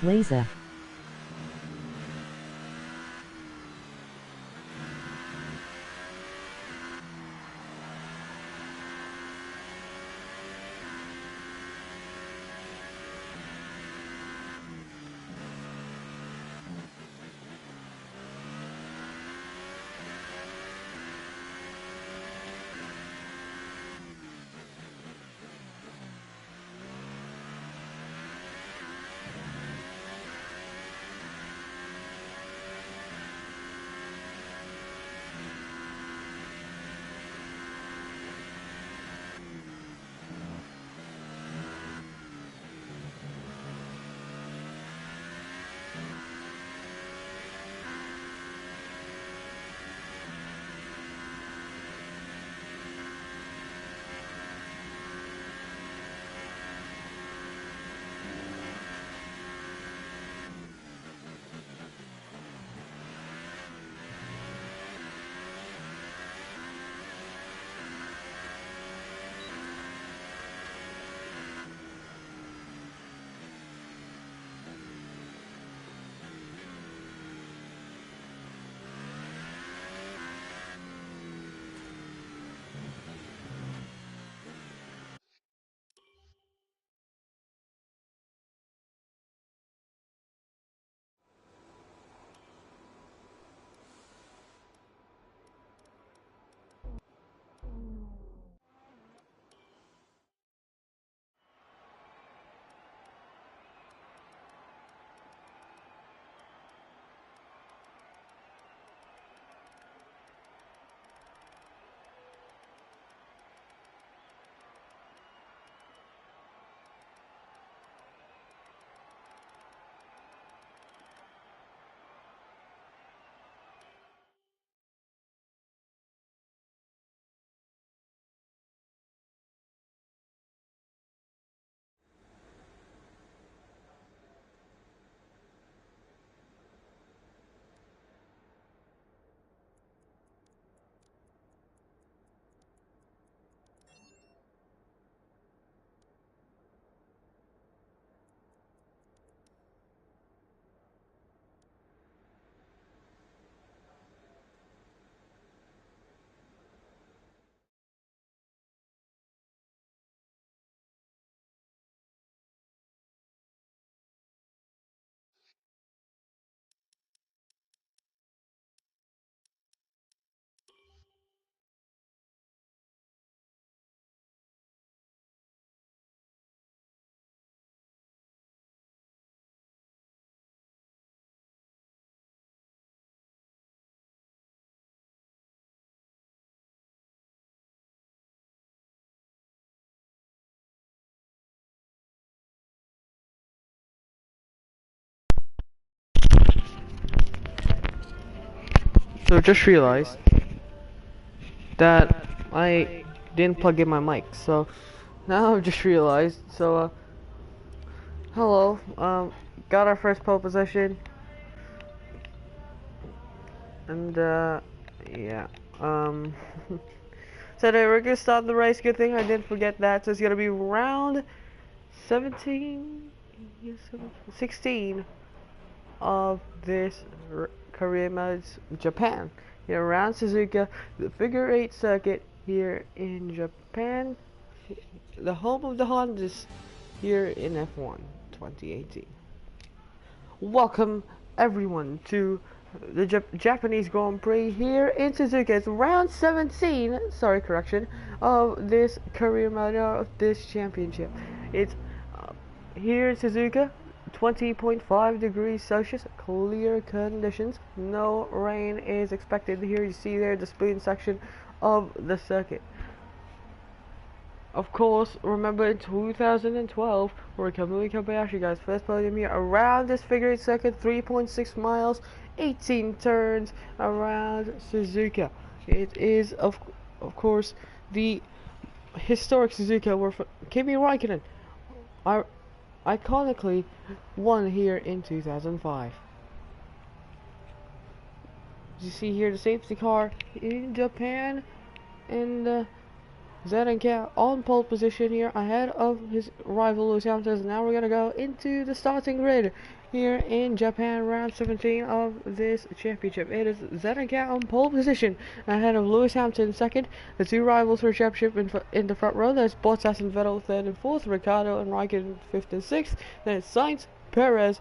Laser. So just realized that I didn't plug in my mic. So now I've just realized. So hello. Got our first pole position, and yeah. Um. So today we're gonna start the race. Good thing I didn't forget that. So it's gonna be round 17, yes, 16 of this career modes Japan. Here around Suzuka, the figure 8 circuit here in Japan, the home of the Hondas here in F1 2018. Welcome everyone to the Japanese Grand Prix here in Suzuka. It's round 17, sorry correction, of this career mode of this championship. It's here in Suzuka, 20.5 degrees Celsius, clear conditions, no rain is expected. Here you see there the speed section of the circuit. Of course, remember in 2012, where Kamui Kobayashi got his first podium here around this figure eight circuit, 3.6 miles, 18 turns around Suzuka. It is, of course, the historic Suzuka where Kimi Raikkonen iconically won here in 2005. As you see here, the safety car in Japan, and Zelenka on pole position here ahead of his rival Lewis Hamilton. Now we're gonna go into the starting grid here in Japan, round 17 of this championship. It is Zelenka on pole position ahead of Lewis Hamilton second. The two rivals for championship in the front row. There's Bottas and Vettel third and fourth, Ricciardo and Raikkonen fifth and sixth. Then it's Sainz, Perez,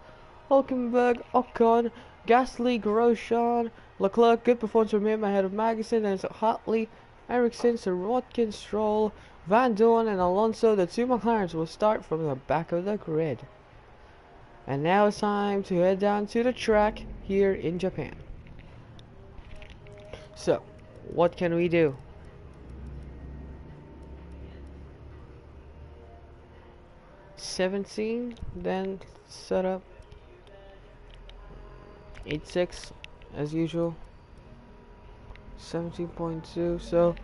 Hulkenberg, Ocon, Gasly, Grosjean, Leclerc. Good performance from him ahead of Magnussen. Then it's Hartley, Ericsson, Sir Watkins, Stroll, Van Dorn and Alonso. The two McLarens will start from the back of the grid. And now it's time to head down to the track here in Japan. So, what can we do? $17, then set up 8.6 as usual. 17.2, so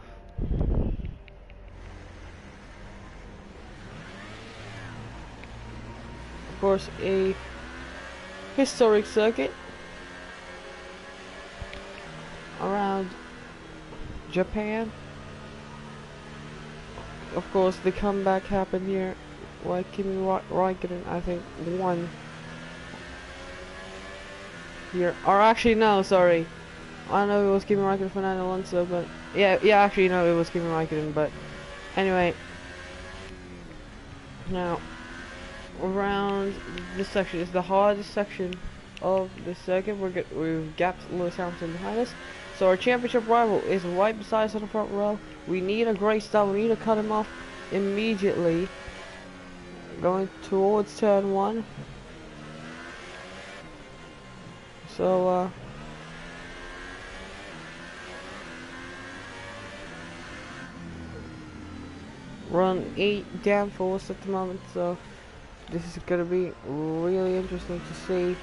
of course a historic circuit around Japan. Of course the comeback happened here where Kimi Raikkonen I think won here, or actually no, sorry, I know it was Kimi Raikkonen, Fernando Alonso, but yeah, actually no, it was Kimi Raikkonen, but anyway, now around this section is the hardest section of the circuit. We've gapped Lewis Hamilton behind us, so our championship rival is right beside us on the front row. We need a great start. We need to cut him off immediately. Going towards turn 1. So run 8 downforce at the moment, so this is gonna be really interesting to see.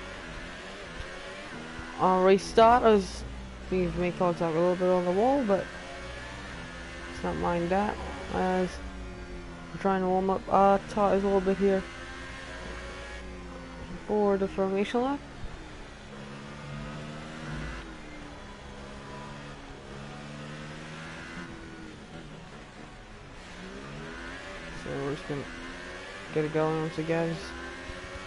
Our race starters need to make contact a little bit on the wall, but let's not mind that as we're trying to warm up our tires a little bit here for the formation lap. So we're just gonna get it going once again, just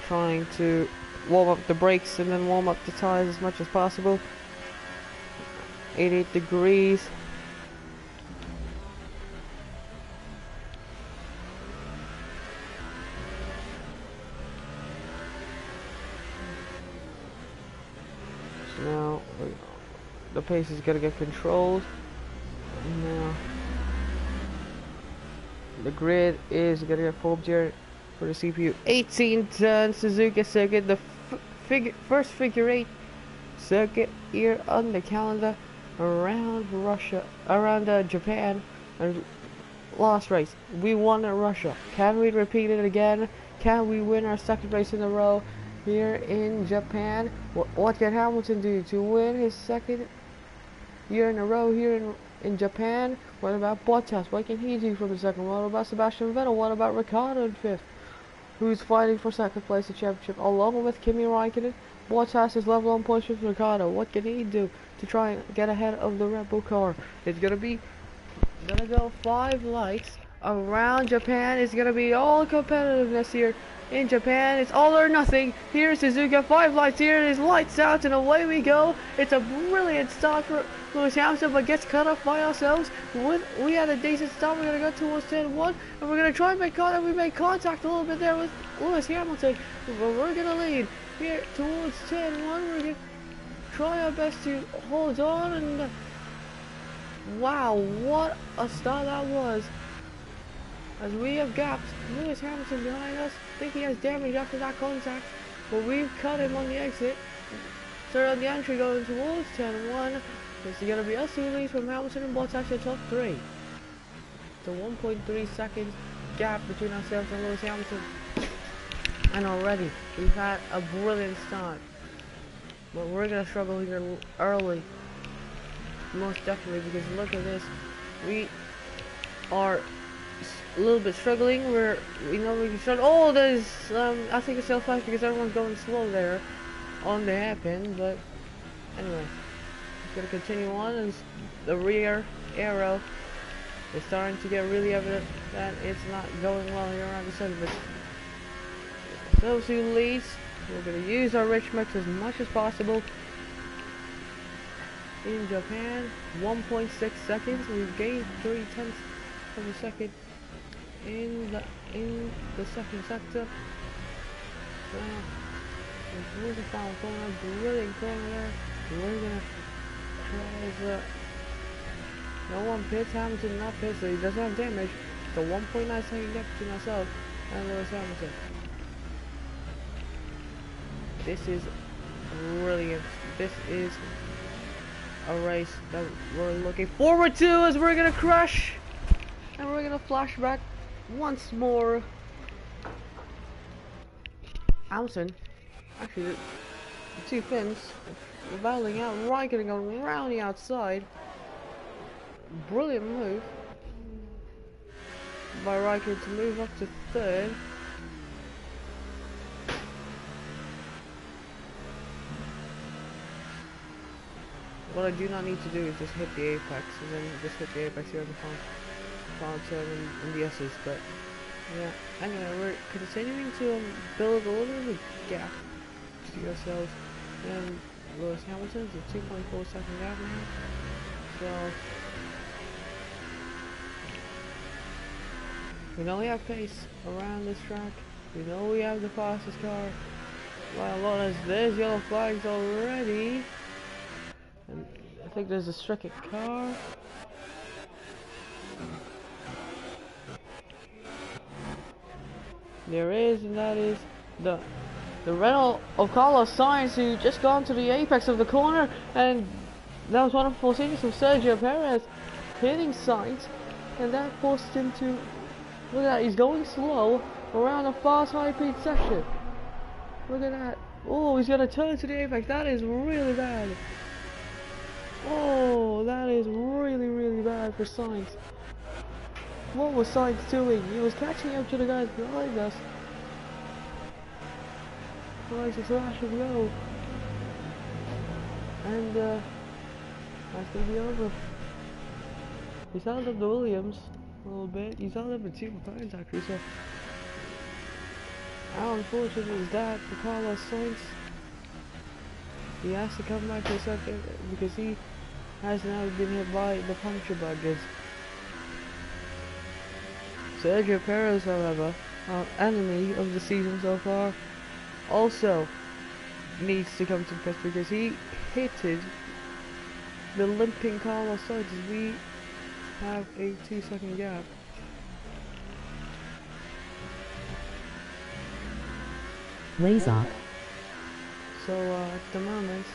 trying to warm up the brakes and then warm up the tires as much as possible. 88 degrees. So now the pace is gonna get controlled. And now the grid is gonna get formed here for the CPU. 18-turn Suzuka circuit, the first figure 8 circuit here on the calendar around Russia, around Japan. And last race, we won at Russia. Can we repeat it again? Can we win our second race in a row here in Japan? What can Hamilton do to win his second year in a row here in Japan? What about Bottas? What can he do from the second? What about Sebastian Vettel? What about Ricciardo in 5th? Who's fighting for second place in the championship along with Kimi Raikkonen? Bottas is level on points with Ricciardo. What can he do to try and get ahead of the Red Bull car? It's gonna go 5 lights around Japan. It's gonna be all competitiveness here in Japan. It's all or nothing. Here's Suzuka, 5 lights here. It is lights out and away we go. It's a brilliant start for Lewis Hamilton, but gets cut off by ourselves. We had a decent start. We're gonna go towards turn 1, and we're gonna try and make contact. We made contact a little bit there with Lewis Hamilton, but we're gonna lead here towards turn 1. We're gonna try our best to hold on, and wow, what a start that was! As we have gapped Lewis Hamilton behind us. I think he has damage after that contact, but we've cut him on the exit. So on the entry going towards turn 1. It's going to be us who leads from Hamilton and Bottas in top 3. The 1.3 seconds gap between ourselves and Lewis Hamilton. And already we've had a brilliant start, but we're going to struggle here early, most definitely, because look at this. We are a little bit struggling. We know we can struggle. Oh, there's I think it's still fast because everyone's going slow there on the hairpin, but anyway, it's gonna continue on as the rear arrow It's starting to get really evident that it's not going well here around the circuit. Those who leads, we're going to use our rich mix as much as possible. In Japan, 1.6 seconds. We've gained 0.3 of a second in the second sector. Here's the final corner, brilliant corner there. We're gonna try as no one pits, Hamilton not pits, so he doesn't have damage. So 1.9 second gap between ourselves and Lewis Hamilton. This is brilliant. This is a race that we're looking forward to, as we're gonna crush and we're gonna flash back once more. Hamilton, actually the two Finns are battling out. Right, gonna go around the outside. Brilliant move by Riker to move up to third. What I do not need to do is just hit the apex, and then just hit the apex here on the final turn and the S's. But yeah, anyway, we're continuing to build a little bit of a gap to ourselves and Lewis Hamilton's a 2.4 second gap now. So we know we have pace around this track. We know we have the fastest car. Well, Lawrence, there's yellow flags already. And I think there's a stricken car. There is, and that is the Renault of Carlos Sainz, who just gone to the apex of the corner, and that was wonderful seeing from Sergio Perez hitting Sainz, and that forced him to look at that. He's going slow around a fast high-speed section. Look at that. Oh, he's gonna turn to the apex. That is really bad. Oh, that is really bad for Sainz. What was Sainz doing? He was catching up to the guys behind us. Nice to slash and go. And that's gonna be over. He's held up the Williams a little bit. He's held up the two McLarens actually, so how unfortunate is that for Carlos Sainz? He has to come back for a second because he has now been hit by the puncture badges. Sergio Perez, however, our enemy of the season so far, also needs to come to the pits because he hitted the limping Carlos Sainz as we have a 2-second gap. Laser. So at the moment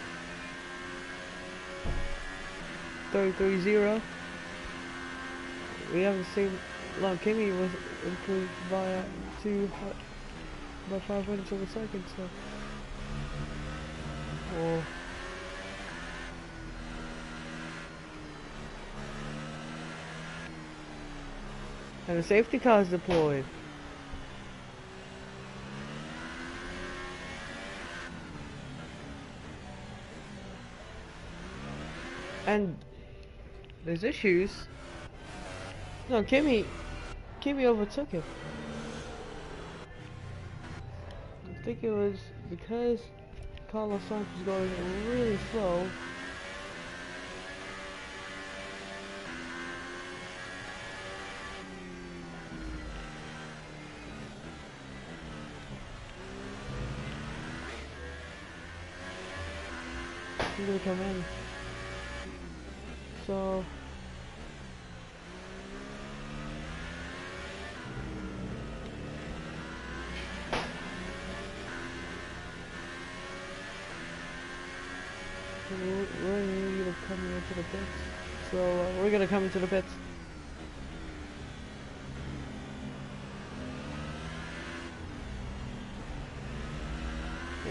33-0. We have the same. Long Kimmy was improved by 5 minutes of a second. So, oh. And the safety car is deployed. And there's issues. No, Kimmy overtook him. I think it was because Carlos Sainz was going really slow. He's gonna come in. So we're gonna come into the pits. So we're gonna come into the pits.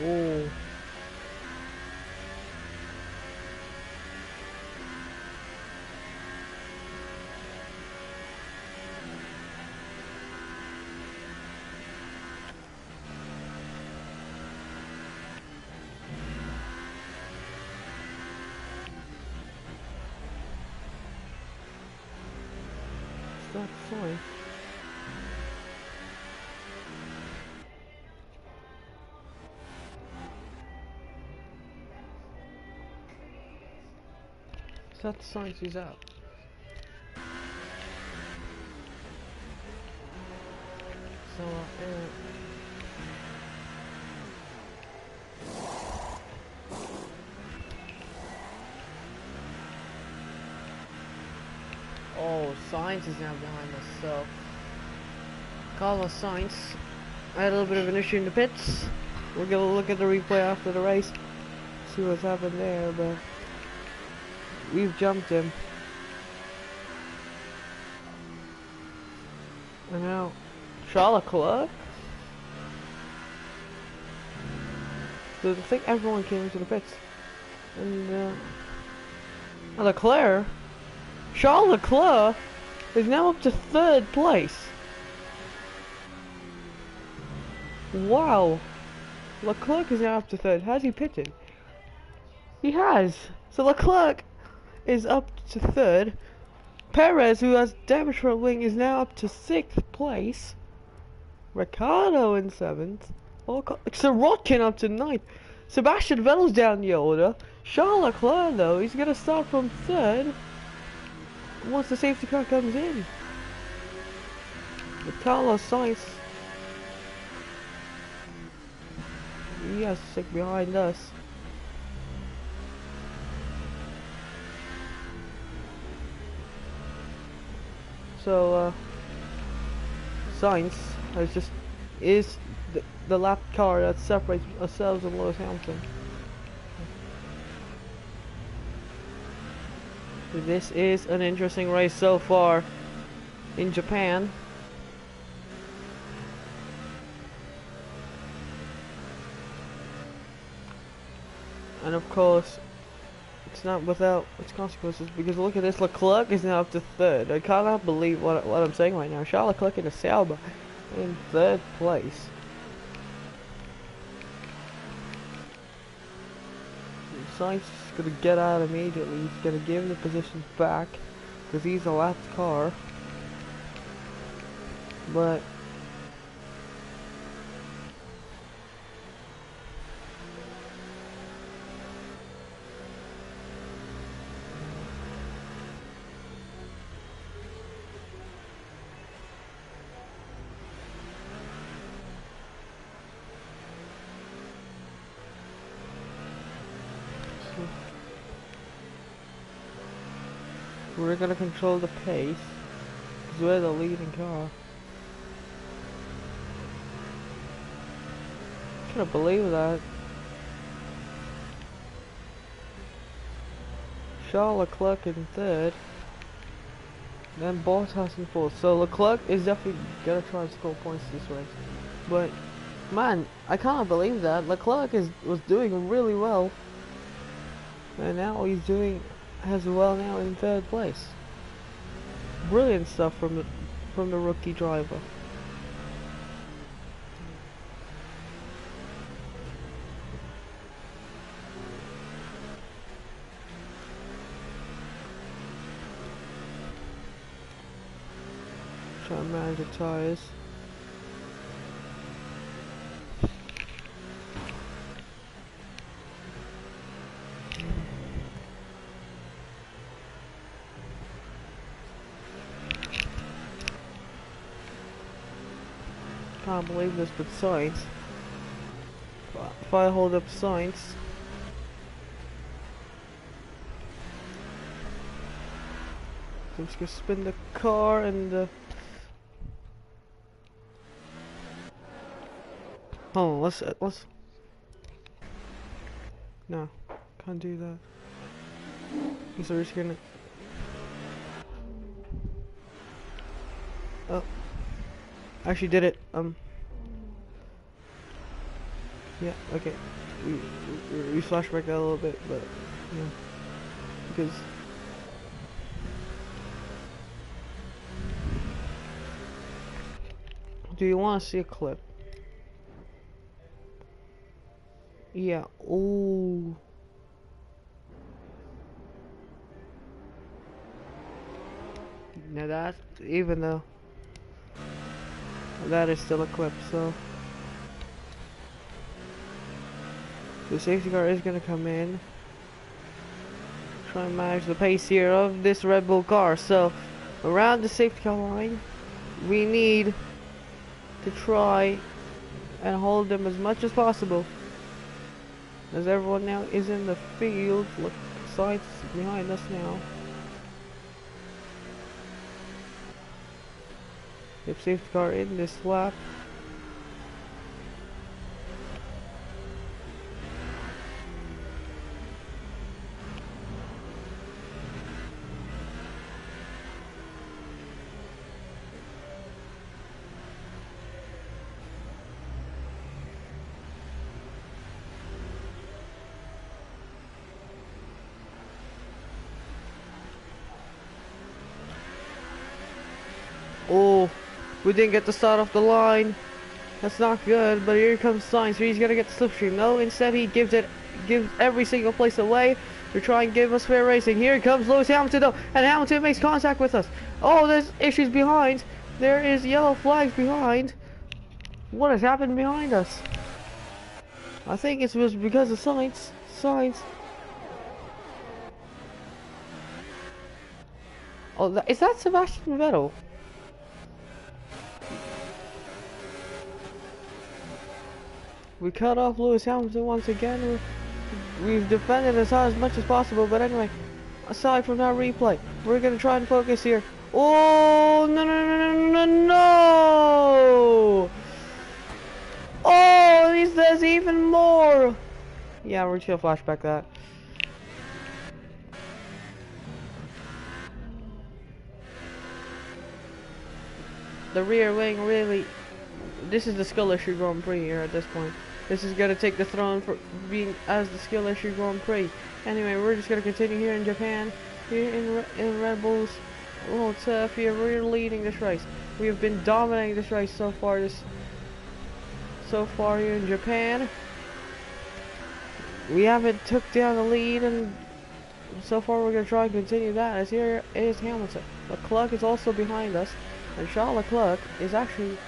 Oh. that sign? Is that the sign she's out? So, oh, Science is now behind us, so Carlos Sainz. I had a little bit of an issue in the pits. We're gonna look at the replay after the race, see what's happened there, but we've jumped him. And now, Charlotte Leclerc? So I think everyone came into the pits. And, Leclerc? Charles Leclerc is now up to 3rd place. Wow. Leclerc is now up to 3rd. Has he pitted? He has. So Leclerc is up to 3rd. Perez, who has damage for a wing, is now up to 6th place. Ricardo in 7th. Sirotkin up to 9th. Sebastian Vettel's down the order. Charles Leclerc, though, he's going to start from 3rd once the safety car comes in. With Carlos Sainz, he has to stick behind us. So, Sainz is the lap car that separates ourselves and Lewis Hamilton. This is an interesting race so far in Japan. And of course, it's not without its consequences, because look at this, Leclerc is now up to 3rd. I cannot believe what I'm saying right now. Charles Leclerc in a Sauber in 3rd place. Sainz is going to get out immediately. He's going to give the position back because he's a lapped car. But we're gonna control the pace because we're the leading car. I can't believe that. Charles Leclerc in 3rd, then Bottas in 4th. So Leclerc is definitely gonna try and score points this race. But man, I can't believe that Leclerc was doing really well, and now he's doing as well now in 3rd place. Brilliant stuff from the rookie driver. Try and manage the tires. Can't believe this, but Sainz. If I hold up Sainz, I'm just gonna spin the car and oh, let's no, can't do that. Because we're just gonna I actually did it. Yeah, okay. We flashback that a little bit, but yeah, because do you want to see a clip? Yeah. Ooh. Now that, even though that is still equipped, so the safety car is gonna come in. Try and manage the pace here of this Red Bull car. So around the safety car line, we need to try and hold them as much as possible. As everyone now is in the field, look, sides behind us now. If safety car in this lap. Oh, we didn't get the start off the line. That's not good, but here comes Sainz. He's gonna get the slipstream. No, instead he gives every single place away to try and give us fair racing. Here comes Lewis Hamilton though, and Hamilton makes contact with us. Oh, there's issues behind. There is yellow flags behind. What has happened behind us? I think it was because of Sainz. Oh, is that Sebastian Vettel? We cut off Lewis Hamilton once again. We've defended as much as possible, but anyway, aside from that replay, we're gonna try and focus here. Oh, no! Oh, there's even more! Yeah, we're just gonna flashback that. The rear wing really... This is the skill issue Grand Prix here at this point. This is gonna take the throne for being as the skill issue Grand Prix. Anyway, we're just gonna continue here in Japan, here in Red Bull's little turf here. We're leading this race. We have been dominating this race so far. So far here in Japan, we haven't took down the lead, and so far we're gonna try and continue that. As here is Hamilton. Leclerc is also behind us, and Charles Leclerc is actually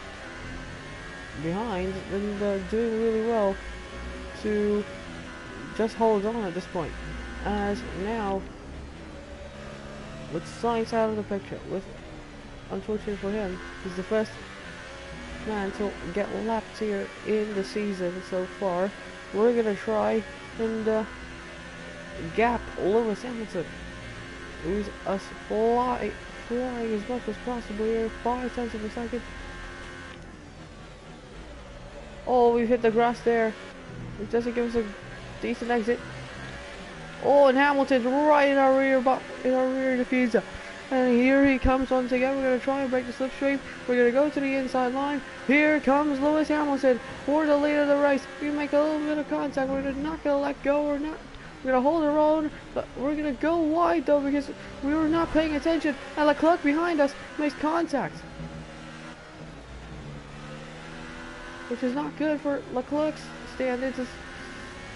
behind and doing really well to just hold on at this point. As now, with Sainz out of the picture, unfortunately for him, he's the first man to get lapped here in the season so far. We're gonna try and gap Lewis Hamilton, who's flying as much as possible here, 5 tenths of a second. Oh, we've hit the grass there. It doesn't give us a decent exit. Oh, and Hamilton's right in our rear diffuser. And here he comes once again. We're going to try and break the slipstream. We're going to go to the inside line. Here comes Lewis Hamilton for the lead of the race. We make a little bit of contact. We're not going to let go. We're going to hold our own. But we're going to go wide though because we were not paying attention. And Leclerc behind us makes contact, which is not good for Leclerc's standards.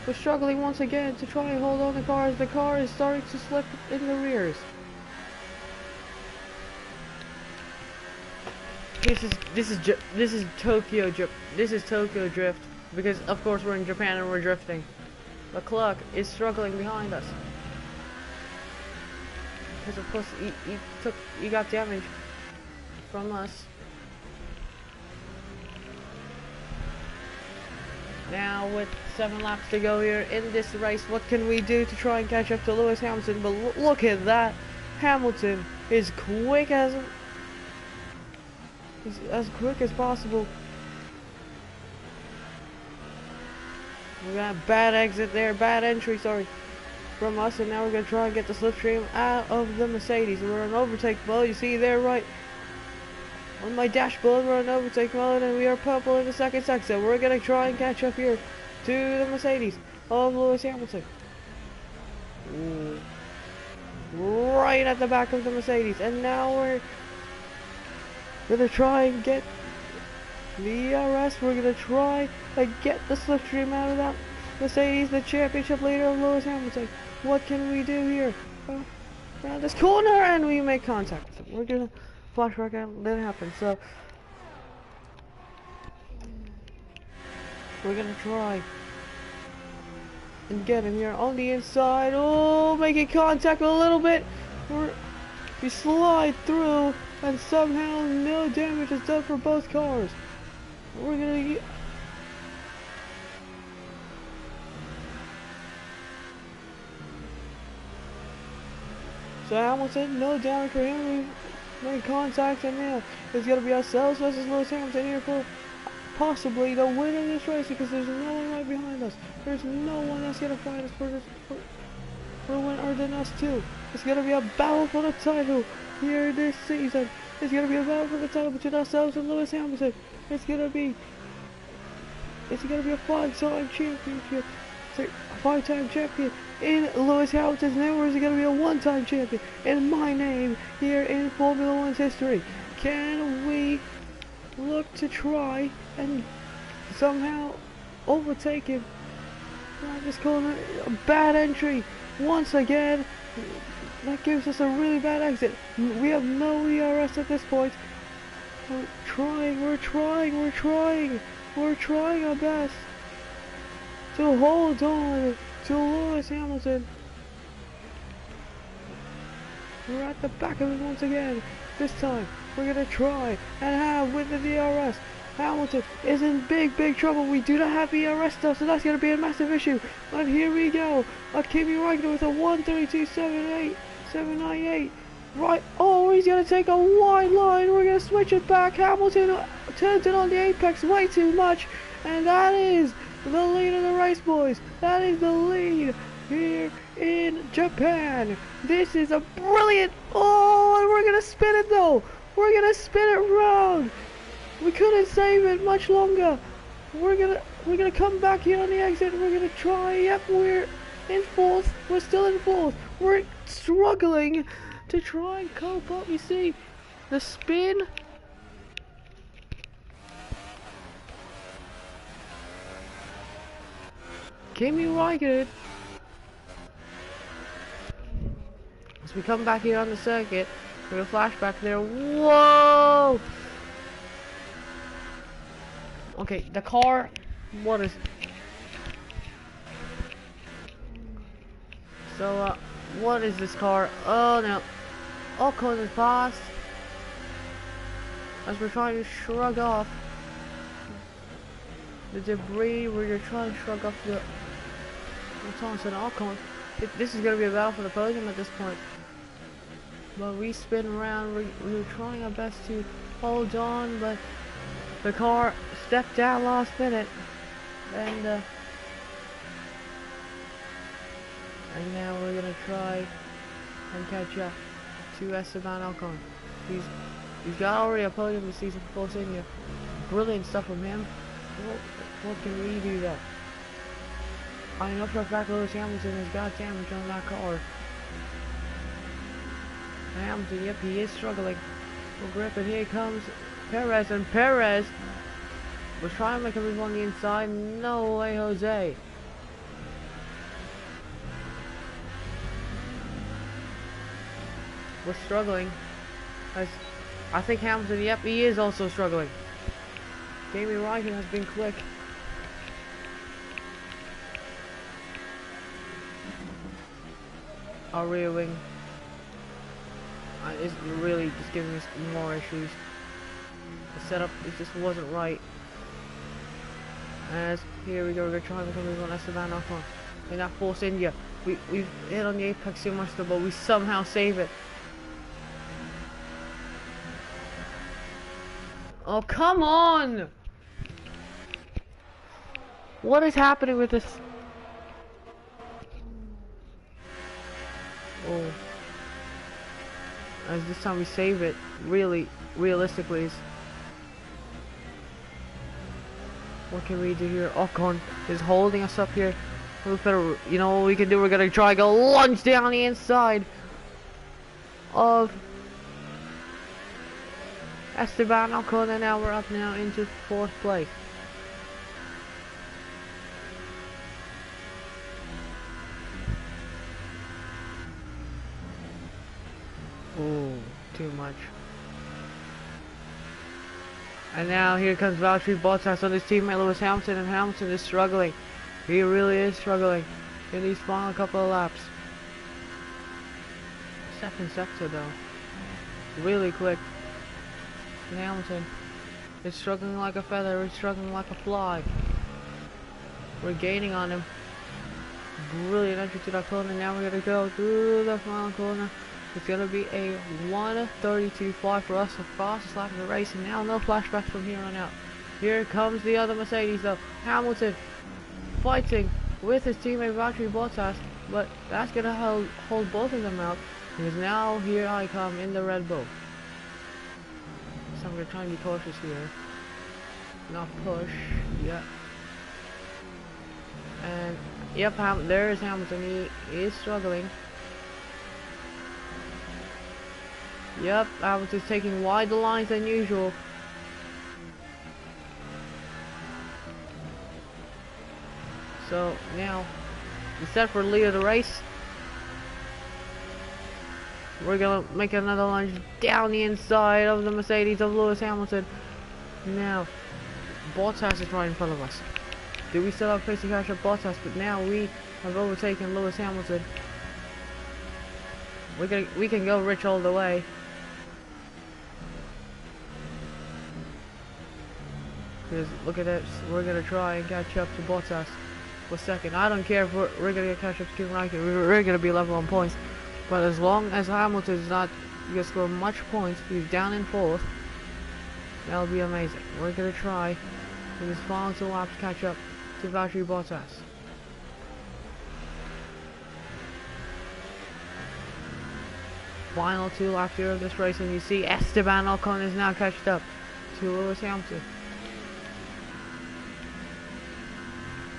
We're struggling once again to try and hold on the car as the car is starting to slip in the rears. This is Tokyo Drift, because of course we're in Japan and we're drifting. Leclerc is struggling behind us because of course he got damage from us. Now with 7 laps to go here in this race, what can we do to try and catch up to Lewis Hamilton? But look at that, Hamilton is quick as possible. We got a bad exit there, bad entry, sorry, from us, and now we're gonna try and get the slipstream out of the Mercedes. We're on overtake mode. You see there, right on my dashboard, we're on overtake mode, and we are purple in the second sector. We're gonna try and catch up here to the Mercedes of Lewis Hamilton. Ooh. Right at the back of the Mercedes, and now we're gonna try and get the ERS. We're gonna try and get the slipstream out of that Mercedes, the championship leader of Lewis Hamilton. What can we do here? around this corner, and we make contact. We're gonna flashback and that happens. So we're gonna try and get him here on the inside. Oh, making contact a little bit. We slide through, and somehow no damage is done for both cars. We're gonna so Hamilton, no damage for him. We made contact, and now it's gonna be ourselves versus Lewis Hamilton here for possibly the win of this race, because there's no one right behind us. There's no one that's gonna fight us for a win other than us too. It's gonna be a battle for the title here this season. It's gonna be a battle for the title between ourselves and Lewis Hamilton. It's gonna be a five-time championship. A five-time champion in Lewis Hamilton's name, or is it gonna be a one-time champion in my name here in Formula One's history? Can we look to try and somehow overtake him? I'm just calling it a bad entry once again. That gives us a really bad exit. We have no ERS at this point. We're trying our best to hold on to Lewis Hamilton. We're at the back of it once again. This time, we're gonna try and have with the DRS. Hamilton is in big trouble. We do not have ERS stuff, so that's gonna be a massive issue. But here we go. Kimi Räikkönen with a 1:32.798. Right, oh, he's gonna take a wide line. We're gonna switch it back. Hamilton turns it on the apex way too much, and that is the lead of the race, boys. That is the lead here in Japan. This is a brilliant. Oh, and we're gonna spin it though. We're gonna spin it round. We couldn't save it much longer. We're gonna come back here on the exit. We're gonna try. Yep, we're in fourth. We're still in fourth. We're struggling to try and cope up. You see, the spin. Kimi Räikkönen. As we come back here on the circuit, we're gonna flashback there. Whoa! Okay, the car. What is? So, what is this car? Oh no! Ocon is past. As we're trying to shrug off the debris, we're trying to shrug off the. Thompson Ocon. This is gonna be a battle for the podium at this point. But we spin around. We're trying our best to hold on, but the car stepped down last minute, and now we're gonna try and catch up to Esteban Ocon. He's got already a podium this season for Force India. Brilliant stuff from him. What can we do though? I know for a fact Lewis Hamilton has got damage on that car. Hamilton, yep, he is struggling. We'll grip it. Here comes Perez, and Perez was trying to make a move on the inside. No way, Jose. We're struggling. I think Hamilton, yep, he is also struggling. Kimi Räikkönen has been quick. Our rear wing is really just giving us more issues. The setup, it just wasn't right. As here we go, we're trying to move on Esteban Ocon in that Force India. We've hit on the apex too much though, but we somehow save it. Oh, come on! What is happening with this? Oh. As this time we save it, really, realistically. What can we do here? Ocon is holding us up here. You know what we can do? We're gonna try and go lunge down the inside of Esteban Ocon, and now we're up now into 4th place. much. And now here comes Valtteri Bottas on his teammate Lewis Hamilton, and Hamilton is struggling. He really is struggling in these final couple of laps. Second sector though, really quick. And Hamilton is struggling like a feather, he's struggling like a fly. We're gaining on him. Brilliant entry to that corner. Now we're gonna go through the final corner. It's gonna be a 1:32.5 for us, the fastest lap of the race, and now no flashbacks from here on out. Here comes the other Mercedes though. Hamilton fighting with his teammate Valtteri Bottas, but that's gonna hold both of them out, because now here I come in the Red Bull. So I'm gonna try and be cautious here. Not push, yeah. And yep, there is Hamilton, he is struggling. Yep, Hamilton's taking wider lines than usual. So now, he's set for the lead of the race. We're gonna make another lunge down the inside of the Mercedes of Lewis Hamilton. Now, Bottas is right in front of us. Do we still have pace to catch up Bottas? But now we have overtaken Lewis Hamilton. We can go rich all the way. Because look at this, we're gonna try and catch up to Bottas for second. I don't care if we're gonna catch up to Kimi Räikkönen. We're gonna be level on points. But as long as Hamilton is not gonna score much points, he's down in fourth. That'll be amazing. We're gonna try in his final 2 laps to catch up to Valtteri Bottas. Final 2 laps here of this race, and you see Esteban Ocon is now catched up to Lewis Hamilton.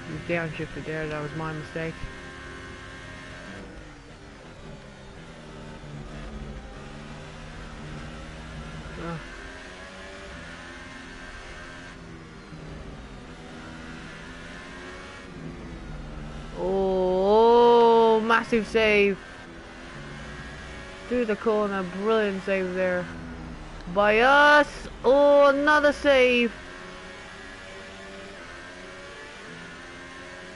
He's downshifted there, that was my mistake. Oh, massive save through the corner, brilliant save there by us. Oh, another save.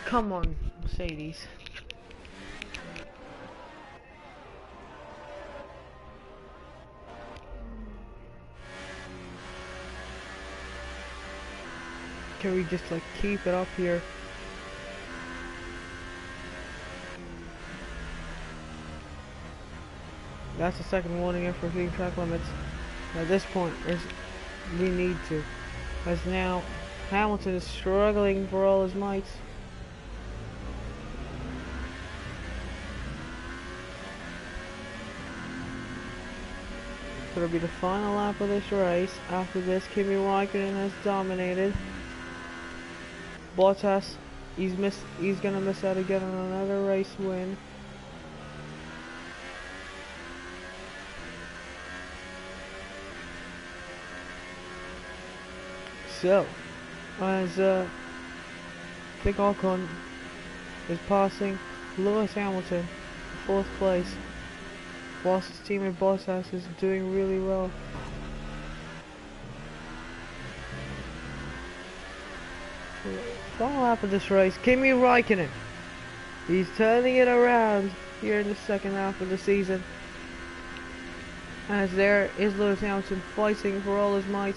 Come on, Mercedes. Can we just like keep it up here? That's the second warning for exceeding track limits. At this point, we need to. As now, Hamilton is struggling for all his might. It's gonna be the final lap of this race. After this, Kimi Räikkönen has dominated. Bottas, he's gonna miss out again on another race win. So, as I think Ocon is passing Lewis Hamilton, 4th place, whilst his teammate Bottas is doing really well. Final lap of this race, Kimi Räikkönen. He's turning it around here in the second half of the season. As there is Lewis Hamilton fighting for all his might.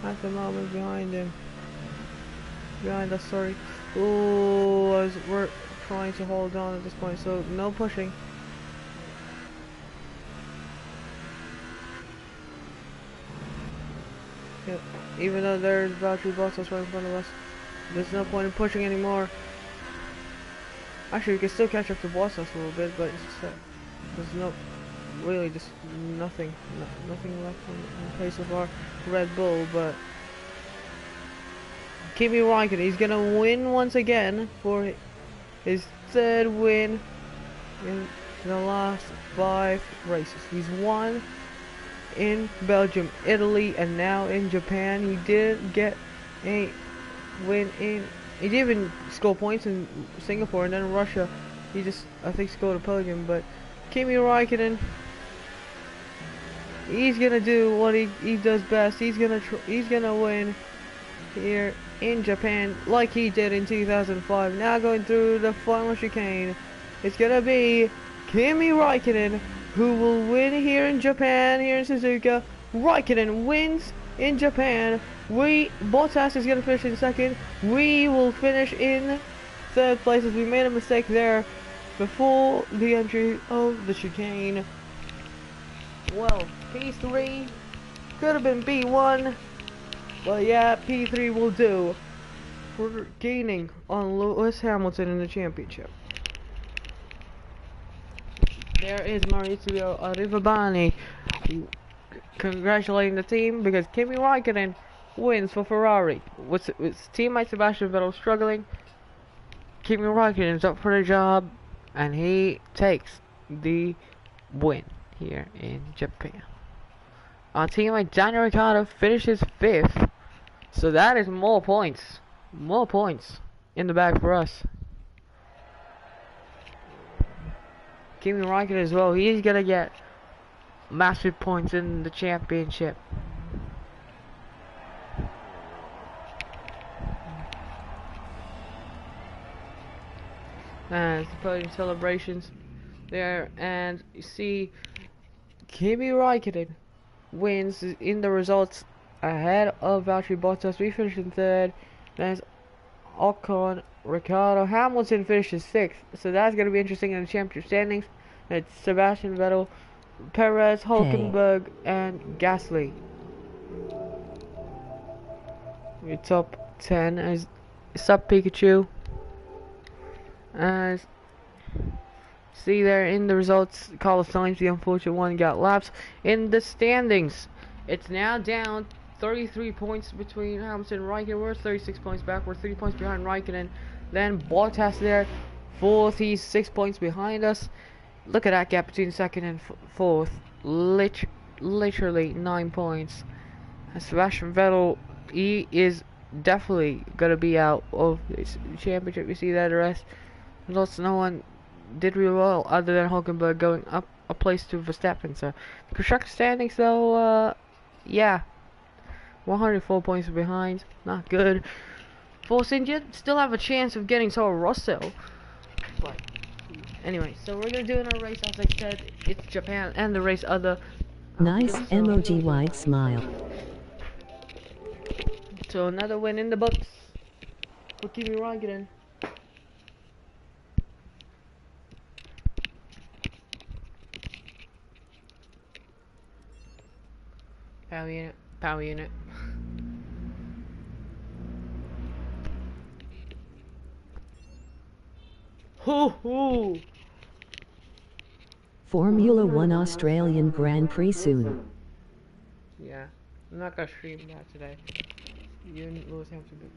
At the moment behind him. Behind us, sorry. Oh, as we're trying to hold on at this point, so no pushing. Yeah, even though there's Valtteri Bottas right in front of us, there's no point in pushing anymore. Actually, we can still catch up to Bottas a little bit, but it's just that there's no, really just nothing left in the pace of our Red Bull. But Kimi Räikkönen, he's gonna win once again for his 3rd win in the last 5 races. He's won in Belgium, Italy, and now in Japan. He did get a win in, he didn't even score points in Singapore, and then in Russia he just, I think, scored a podium. But Kimi Räikkönen He's gonna do what he does best. He's gonna win here in Japan like he did in 2005. Now going through the final chicane. It's gonna be Kimi Raikkonen who will win here in Japan, here in Suzuka. Raikkonen wins in Japan. Bottas is gonna finish in second. We will finish in third place as we made a mistake there before the entry of the chicane. Well, P3 could have been P1, but yeah, P3 will do for gaining on Lewis Hamilton in the championship. There is Maurizio Arrivabani congratulating the team because Kimi Raikkonen wins for Ferrari. With teammate Sebastian Vettel struggling, Kimi Raikkonen is up for the job and he takes the win here in Japan. Our teammate Daniel Ricciardo finishes 5th, so that is more points in the bag for us. Kimi Raikkonen as well, he's gonna get massive points in the championship. And the podium celebrations there, and you see Kimi Raikkonen wins in the results ahead of Valtteri Bottas. We finished in 3rd. There's Ocon, Ricardo, Hamilton finishes 6th. So that's going to be interesting in the championship standings. It's Sebastian Vettel, Perez, Hulkenberg, and Gasly. Your top 10 is up Pikachu. As see there in the results, Carlos Sainz, the unfortunate one, got laps. In the standings, it's now down 33 points between Hamilton and Raikkonen. We're 36 points back. We're 3 points behind Raikkonen. Then Bottas there, 4th. He's 6 points behind us. Look at that gap between 2nd and 4th. Literally 9 points. And Sebastian Vettel, he is definitely going to be out of this championship. You see that the rest. No one did real well other than Hulkenberg going up a place to Verstappen. So the constructor standings though, yeah, 104 points behind, not good. Force India still have a chance of getting Toro Rosso. But anyway, so we're gonna do another race. As I said, it's Japan and the race other. Nice emoji wide smile. So another win in the books for Kimi Raikkonen. Power unit. Hoo hoo! Formula 1 Australian Grand Prix soon. Yeah, I'm not gonna stream that today. You and Lewis Hamilton do.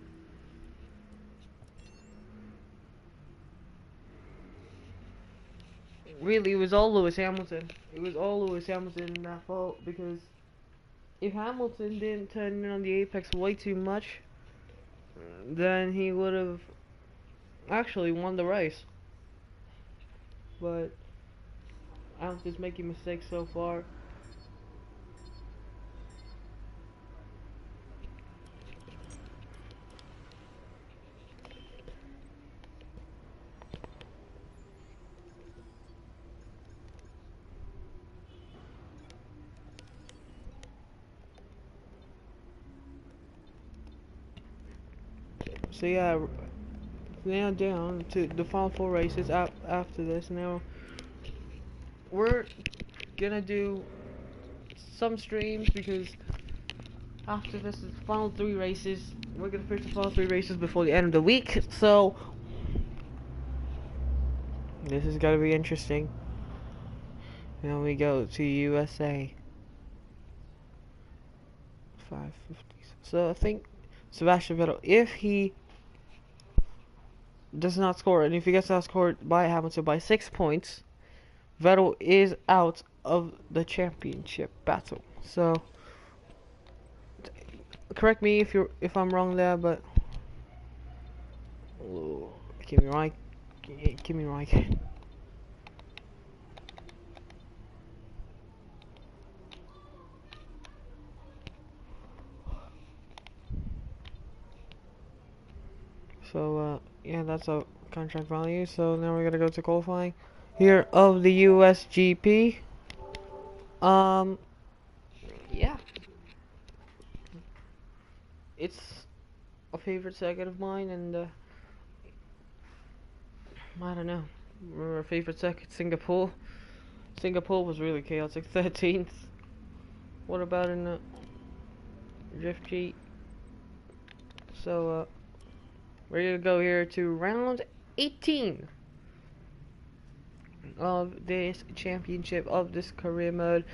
Really, it was all Lewis Hamilton. It was all Lewis Hamilton in that fault because if Hamilton didn't turn in on the apex way too much, then he would have actually won the race. But Hamilton's making mistakes so far. So yeah, now down to the final 4 races after this. Now we're gonna do some streams because after this is the final 3 races. We're gonna finish the final 3 races before the end of the week. So this is gonna be interesting. Now we go to USA. 550. So I think Sebastian Vettel, if he does not score, and if he gets outscored by Hamilton by 6 points, Vettel is out of the championship battle. So correct me if I'm wrong there, but Kimi Raikkonen. So yeah, that's a contract value. So now we're gonna go to qualifying here of the USGP. Yeah, it's a favorite circuit of mine, and I don't know. Remember our favorite circuit, Singapore. Singapore was really chaotic. 13th. What about in the Drift G? So we're gonna go here to round 18 of this championship of this career mode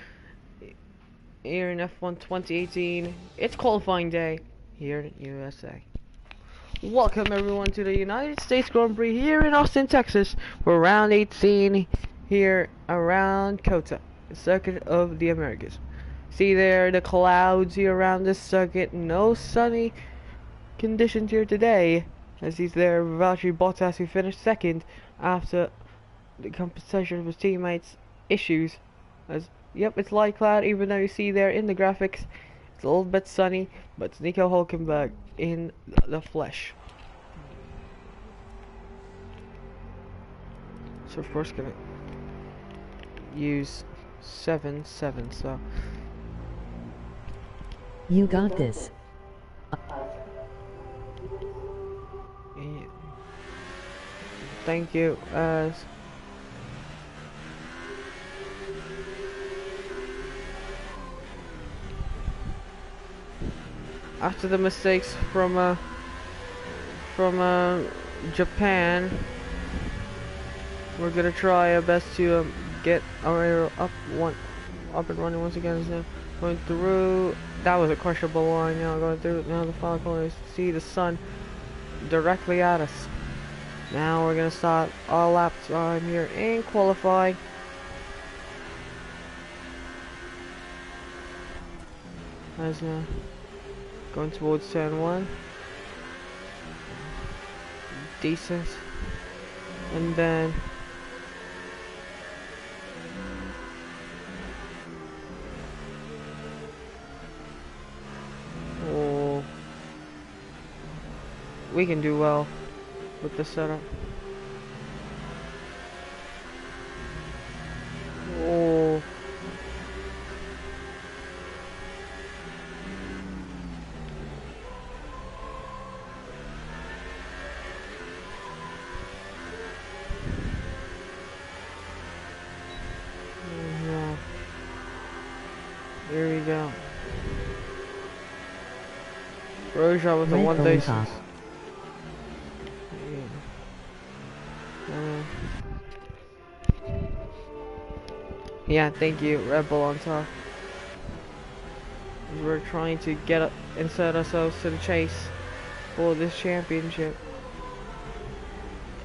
here in F1 2018. It's qualifying day here in USA. Welcome everyone to the United States Grand Prix here in Austin, Texas for round 18 here around COTA, the Circuit of the Americas. See there the clouds here around this circuit, no sunny conditions here today, as he's there Valtteri Bottas, who finished second after the competition of his teammates' issues. As yep, it's light cloud, even though you see there in the graphics it's a little bit sunny, but it's Nico Hulkenberg in the flesh. So of course gonna use 7-7, so You got this. yeah. Thank you. After the mistakes from Japan, we're gonna try our best to get our aero up and running once again. So going through, that was a crushable line. Now going through now the final corners. See the sun directly at us. Now we're gonna start our lap time here in qualifying. As now going towards turn 1. Decent. And then oh, we can do well with the setup. Oh, yeah. Here we go. Roja with the Red 136. on top. Yeah, thank you, Red Bull on top. We're trying to get up and set ourselves to the chase for this championship.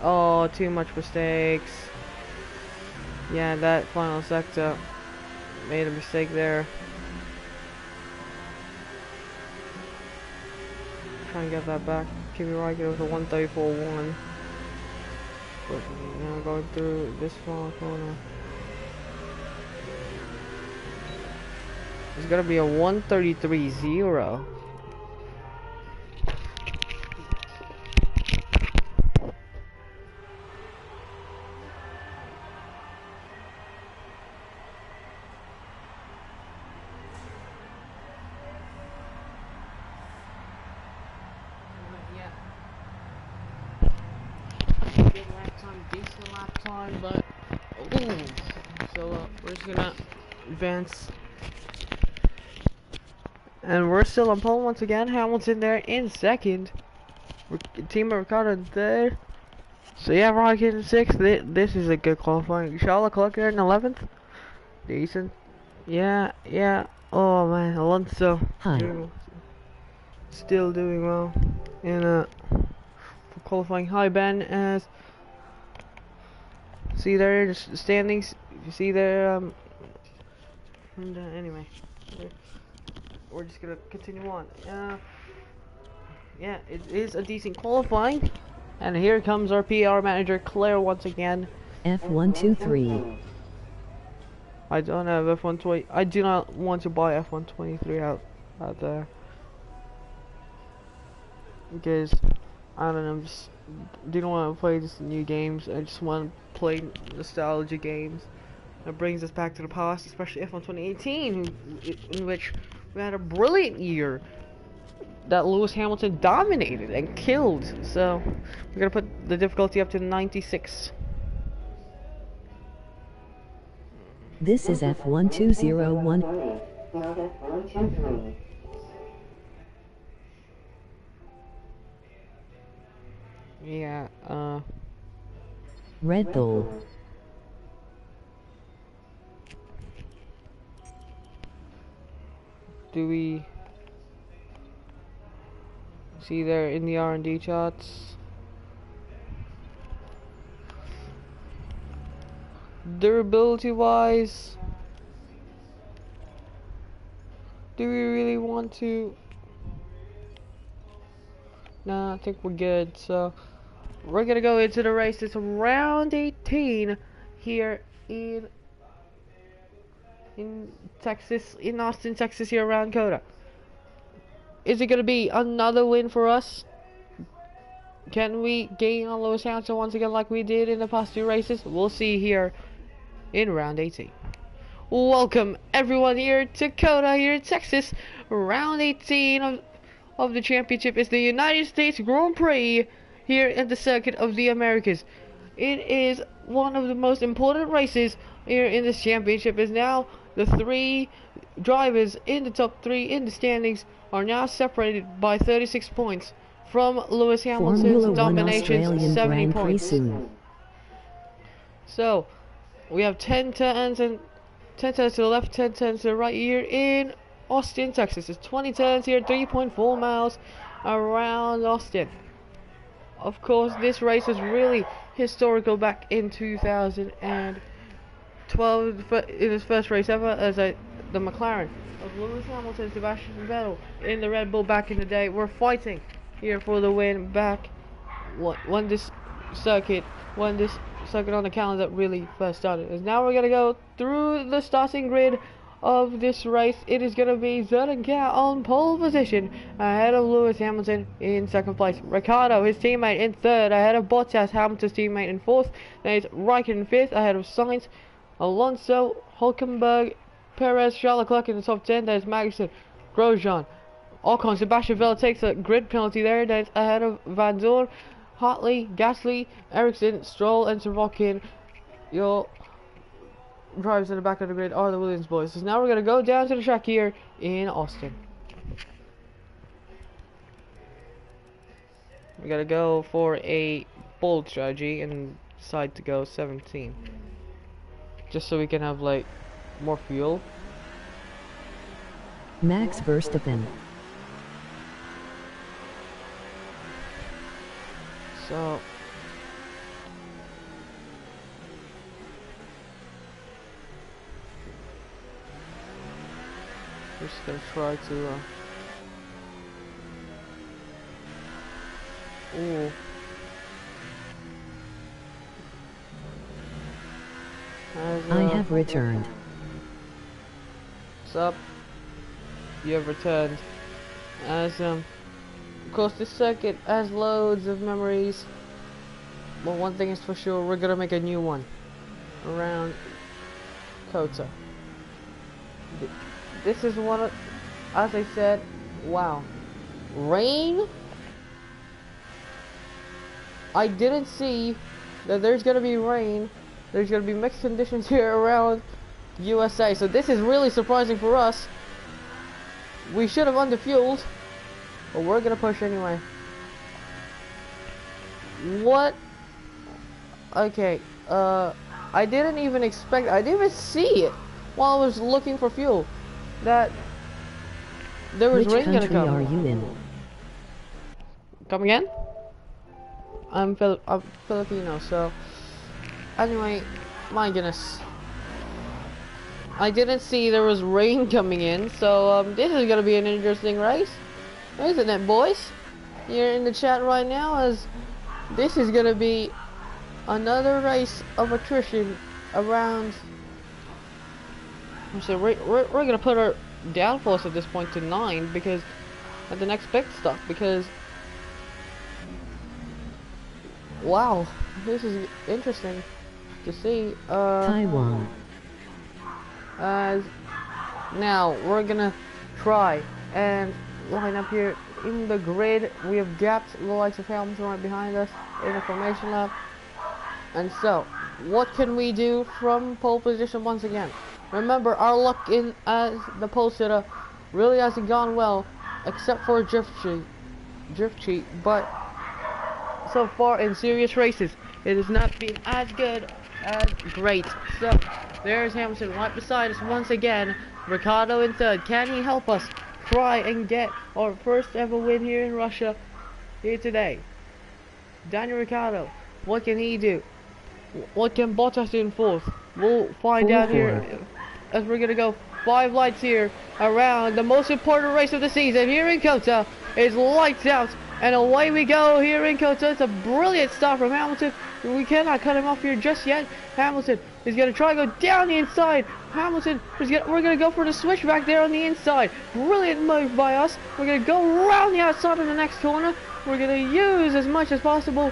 Oh, too much mistakes. Yeah, that final sector made a mistake there. Try and get that back. Kimi Räikkönen with a 134.1. But now going through this final corner. It's gonna be a 133.0. Good lap time, decent lap time, but ooh. So we're just gonna advance. And we're still on pole once again. Hamilton there in second. Team Ricardo in third. So yeah, Rocket in sixth. This is a good qualifying. Charles Leclerc there in 11th. Decent. Yeah, yeah. Oh man, Alonso. Hi. Still doing well in for qualifying. Hi Ben. As see there the standings. You see there. And anyway. We're just gonna continue on. Yeah, it is a decent qualifying, and here comes our PR manager Claire once again. F123. I don't have F120. I do not want to buy F123 out there because I don't know, just didn't want to play just new games. I just want to play nostalgia games. That brings us back to the past, especially F1 2018, in which we had a brilliant year that Lewis Hamilton dominated and killed. So we're gonna put the difficulty up to 96. This is F1201. Yeah, Red Bull. do we see there in the R&D charts? Durability wise, do we really want to? Nah, I think we're good. So we're gonna go into the race. It's round 18 here in Texas, in Austin, Texas, here around Coda. Is it gonna be another win for us? Can we gain on Lewis Hamilton once again like we did in the past two races? We'll see here in round 18. Welcome everyone here to Coda, here in Texas. Round 18 of the championship is the United States Grand Prix here at the Circuit of the Americas. It is one of the most important races here in this championship. Is now the three drivers in the top three in the standings are now separated by 36 points from Lewis Hamilton's Formula One domination's Australian 70 Grand Prix points. soon. So we have 10 turns and 10 turns to the left, 10 turns to the right here in Austin, Texas. It's 20 turns here, 3.4 miles around Austin. Of course, this race was really historical back in 2012, in his first race ever, as the McLaren of Lewis Hamilton and Sebastian Vettel in the Red Bull back in the day were fighting here for the win back when this circuit on the calendar really first started. And now we're gonna go through the starting grid of this race. It is gonna be Zerdenka on pole position ahead of Lewis Hamilton in second place. Ricciardo, his teammate, in third ahead of Bottas, Hamilton's teammate, in fourth. Then it's Raikkonen in fifth ahead of Sainz, Alonso, Hulkenberg, Perez, Charles Leclerc in the top 10. There's Magnussen, Grosjean, Ocon, Sebastian Vettel takes a grid penalty there. Then it's ahead of Van Dorn, Hartley, Gasly, Ericsson, Stroll, and Sorokin. Your drivers in the back of the grid are the Williams boys. So now we're going to go down to the track here in Austin. We got to go for a bold strategy and decide to go 17. Just so we can have, like, more fuel. Max Verstappen. So we're just gonna try to ooh. I have returned. What's up? You have returned. As of course, this circuit has loads of memories. But one thing is for sure, we're gonna make a new one around Kota. This is one of, as I said, wow, rain. I didn't see that there's gonna be rain. There's gonna be mixed conditions here around USA. So this is really surprising for us. We should have underfueled, but we're gonna push anyway. What? Okay, I didn't even expect, I didn't even see it while I was looking for fuel, that there was Which rain gonna country come. are you in? Come again? I'm Filipino, so anyway, my goodness. I didn't see there was rain coming in, so this is gonna be an interesting race, isn't it, boys? You're in the chat right now, as this is gonna be another race of attrition around. So we're gonna put our downforce at this point to 9 because at the next pit stop, because wow, this is interesting to see. Taiwan. Now we're gonna try and line up here in the grid. We have gapped the likes of Hamilton right behind us in the formation lap. And so, what can we do from pole position once again? Remember, our luck in as the pole sitter really hasn't gone well, except for a drift cheat. But so far in serious races, it has not been as good as great. So, there's Hamilton right beside us once again. Ricardo in third. Can he help us try and get our first ever win here in Russia here today? Daniel Ricciardo, what can he do? What can Bottas do in fourth? We'll find out here as we're gonna go 5 lights here around the most important race of the season here in Kota. Is lights out and away we go here in Kota. It's a brilliant start from Hamilton. We cannot cut him off here just yet. Hamilton is gonna try to go down the inside. We're gonna go for the switch back there on the inside. Brilliant move by us. We're gonna go around the outside in the next corner. We're gonna use as much as possible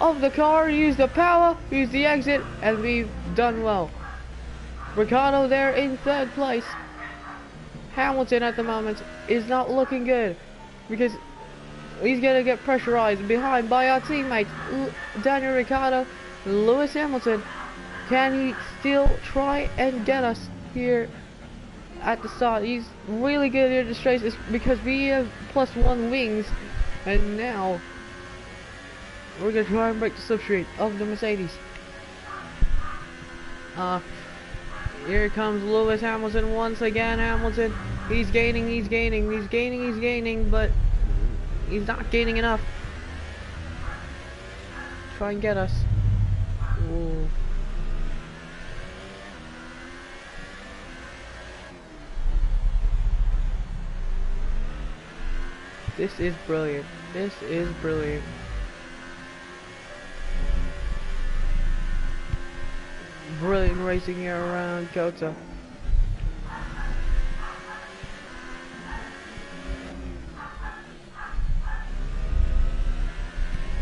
of the car, use the power, use the exit, and we've done well. Ricardo there in third place. Hamilton at the moment is not looking good because he's gonna get pressurized behind by our teammate Daniel Ricciardo. Lewis Hamilton, can he still try and get us here at the start? He's really good here at this race. It's because we have +1 wings, and now we're gonna try and break the slipstream of the Mercedes. Here comes Lewis Hamilton once again. Hamilton, he's gaining, but he's not gaining enough. Try and get us. Ooh. This is brilliant. This is brilliant. Brilliant racing here around Kota.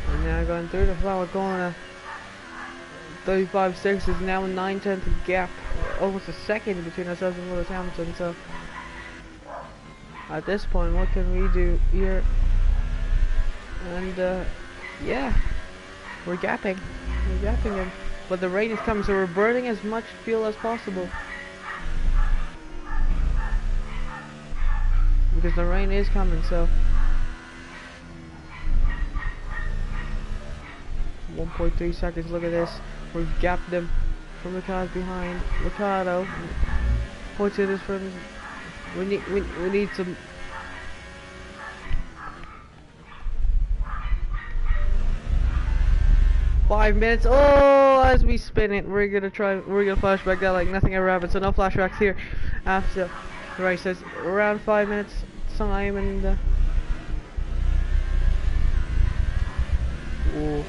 And now going through the flower corner. 35.6 is now a 9/10 gap. Almost a second between ourselves and Lewis Hamilton. So at this point, what can we do here? And yeah, we're gapping him. But the rain is coming, so we're burning as much fuel as possible. Because the rain is coming, so 1.3 seconds, look at this. We've gapped them from the cars behind. Ricardo points at his friends. We need some. Five minutes. Oh, as we spin it, we're gonna flashback that like nothing ever happened. So no flashbacks here after the race. It's around 5 minutes time, and ooh.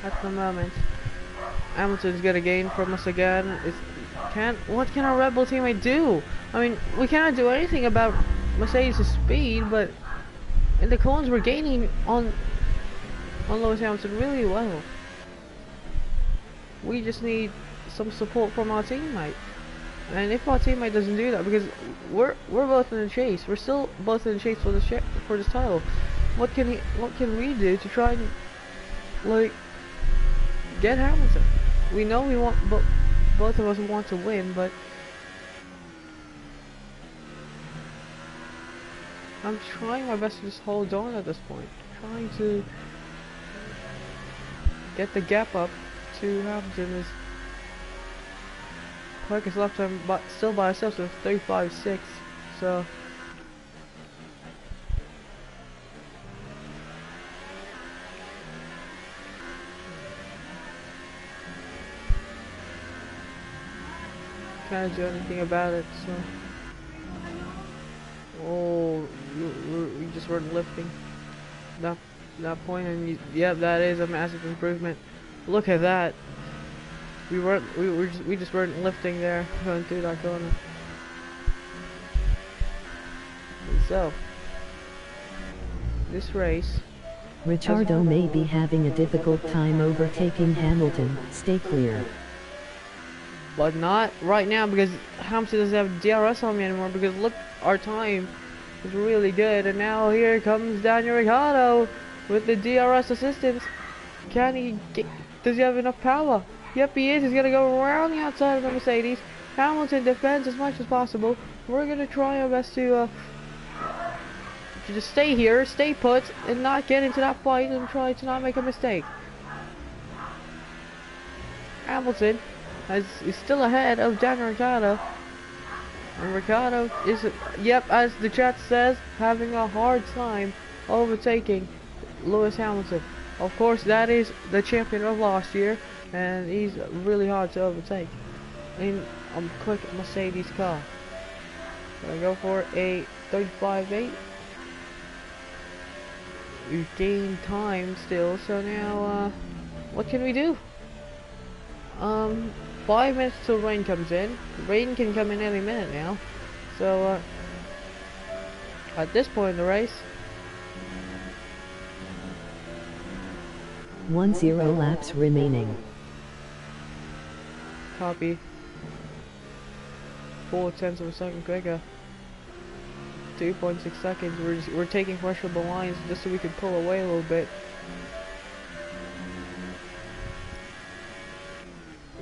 At the moment, Hamilton's gonna gain from us again. What can our Red Bull teammate do? I mean, we cannot do anything about Mercedes' speed, but in the corners we're gaining on Lewis Hamilton really well. We just need some support from our teammate. And if our teammate doesn't do that, because we're both in the chase, we're still both in the chase for this title. What can we do to try and like get Hamilton? We know we want both of us want to win, but I'm trying my best to just hold on at this point, trying to get the gap up to Hamilton is quickest lap time, but still by ourselves with 3.56. So can't do anything about it. So oh, we just weren't lifting that point, and yeah, that is a massive improvement. Look at that. We just weren't lifting there going through that corner. And so this race. Ricciardo may be having a difficult time overtaking Hamilton. Stay clear. But not right now, because Hamilton doesn't have DRS on me anymore, because look, our time is really good. And now here comes Daniel Ricciardo with the DRS assistance. Can he get, does he have enough power? Yep, he is. He's gonna go around the outside of the Mercedes. Hamilton defends as much as possible. We're gonna try our best to just stay here, stay put, and not get into that fight, and try to not make a mistake. Hamilton is still ahead of Daniel Ricciardo. And Ricciardo is, yep, as the chat says, having a hard time overtaking Lewis Hamilton. Of course, that is the champion of last year, and he's really hard to overtake in a quick Mercedes car. Gonna go for a 35.8. We've gained time still, so now what can we do? 5 minutes till rain comes in. Rain can come in any minute now, so at this point in the race, 10 laps remaining. copy. 0.4 of a second quicker. 2.6 seconds. We're taking pressure on the lines just so we can pull away a little bit.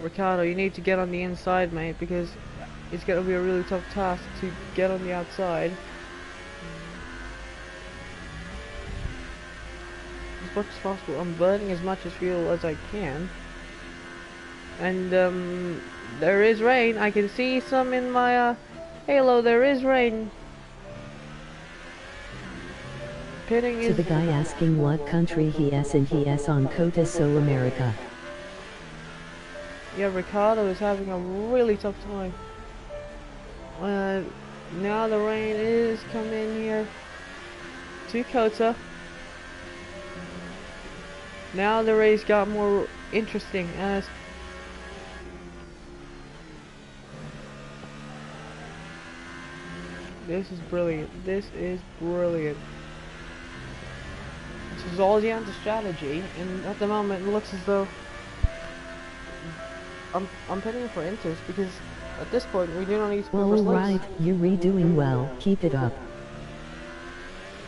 Ricciardo, you need to get on the inside, mate, because it's going to be a really tough task to get on the outside. As much as possible, I'm burning as much as fuel as I can. And there is rain. I can see some in my halo. There is rain. Pitting To is the guy asking what country he is and he is on Cota, so America. Yeah, Ricciardo is having a really tough time. Now the rain is coming here to Cota. Now the race got more interesting as this is brilliant. This is brilliant. This is all down to strategy, and at the moment it looks as though I'm pitting for Inters, because at this point we do not need to put for Alright, you're redoing well. Keep it up.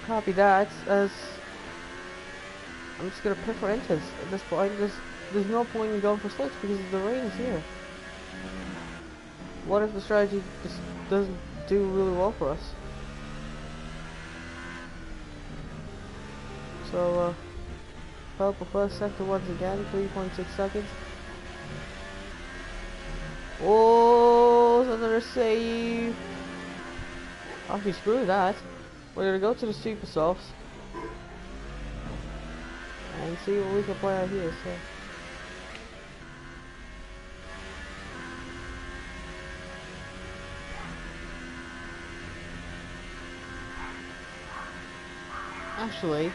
Copy that, as I'm just gonna pit for Inters at this point. There's no point in going for slicks because the rain is here. What if the strategy just doesn't do really well for us? So purple first sector once again, 3.6 seconds. Oh, another save. Actually, screw that. We're gonna go to the super softs and see what we can play out here. So. Actually,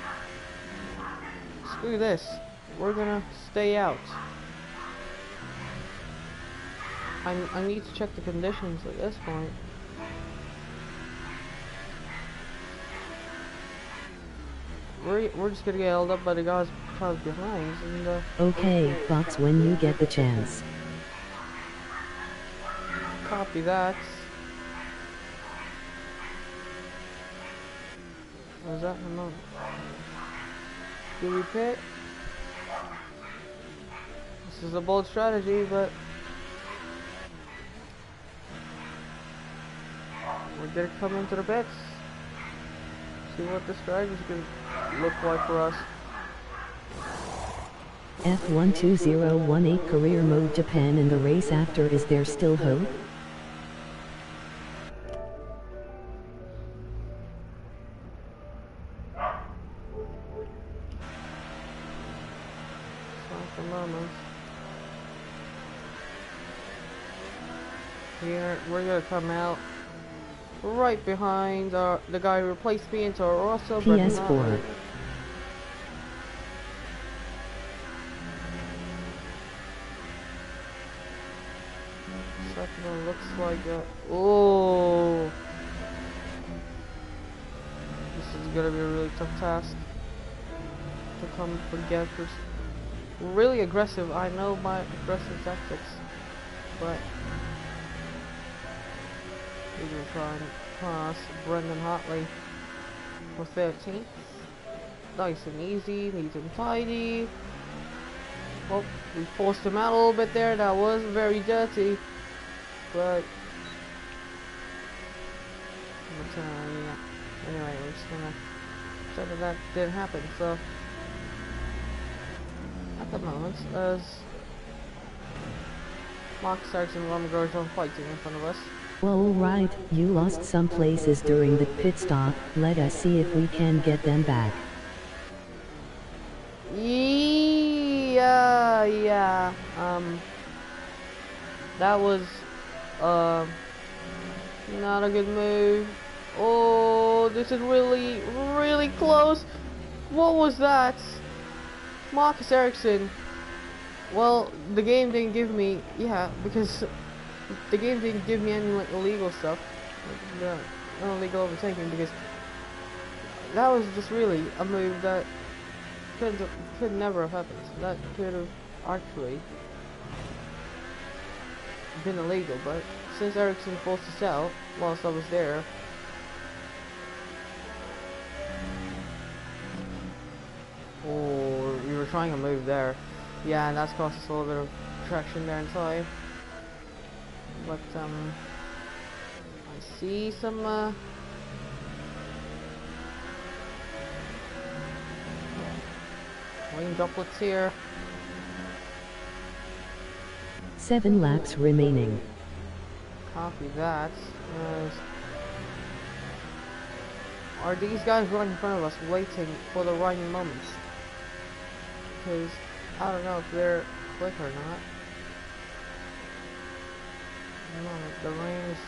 screw this. We're gonna stay out. I need to check the conditions at this point. We're just gonna get held up by the guys behind, and Okay, Fox, when you get the chance. copy that. What was that in a moment? Do we pit? This is a bold strategy, but we're gonna come into the pits. See what the strategy is gonna look like for us. F12018 career mode Japan in the race after. Is there still hope? Here, we're gonna come out right behind the guy who replaced me into Rosso. PS4. Second one looks like oh, this is gonna be a really tough task to come forget. Really aggressive. I know my aggressive tactics, but we're gonna try and pass Brendan Hartley for 13th. Nice and easy, neat and tidy. Oh, we forced him out a little bit there. That was very dirty, but yeah. Anyway, we're just gonna say that didn't happen. So at the moment, as Mark Starks and Roman Grosjean fighting in front of us. Well, alright, you lost some places during the pit stop. Let us see if we can get them back. Yeah, that was, not a good move. Oh, this is really, really close. What was that? Marcus Ericsson. Well, the game didn't give me, because the game didn't give me any, like, illegal stuff. Like, illegal overtaking, because that was just really a move that could never have happened. That could have actually been illegal, but since Ericsson forced us out whilst I was there, oh, we were trying to move there. Yeah, and that's cost us a little bit of traction there inside. But I see some rain droplets here. 7 laps remaining. Copy that. Are these guys right in front of us waiting for the right moments? Because I don't know if they're quick or not. No, the rain is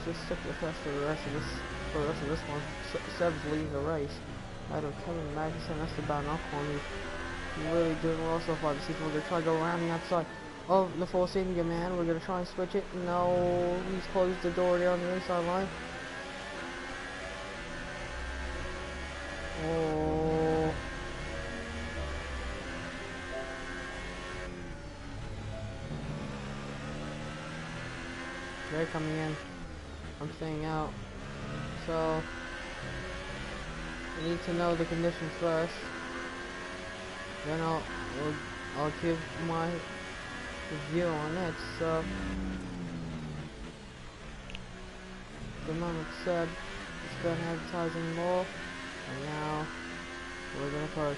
just stick with us for the rest of this one. Seb's leading the race. Out of Kevin Magnussen, that's about enough for me. Really doing well so far this season. We're gonna try to go around the outside of the Force India man. We're gonna try and switch it. No, he's closed the door there on the inside line. Oh. They're coming in. I'm staying out. So I need to know the conditions first. Then I'll give my review on it. So the moment said it's been advertising more, and now we're gonna push.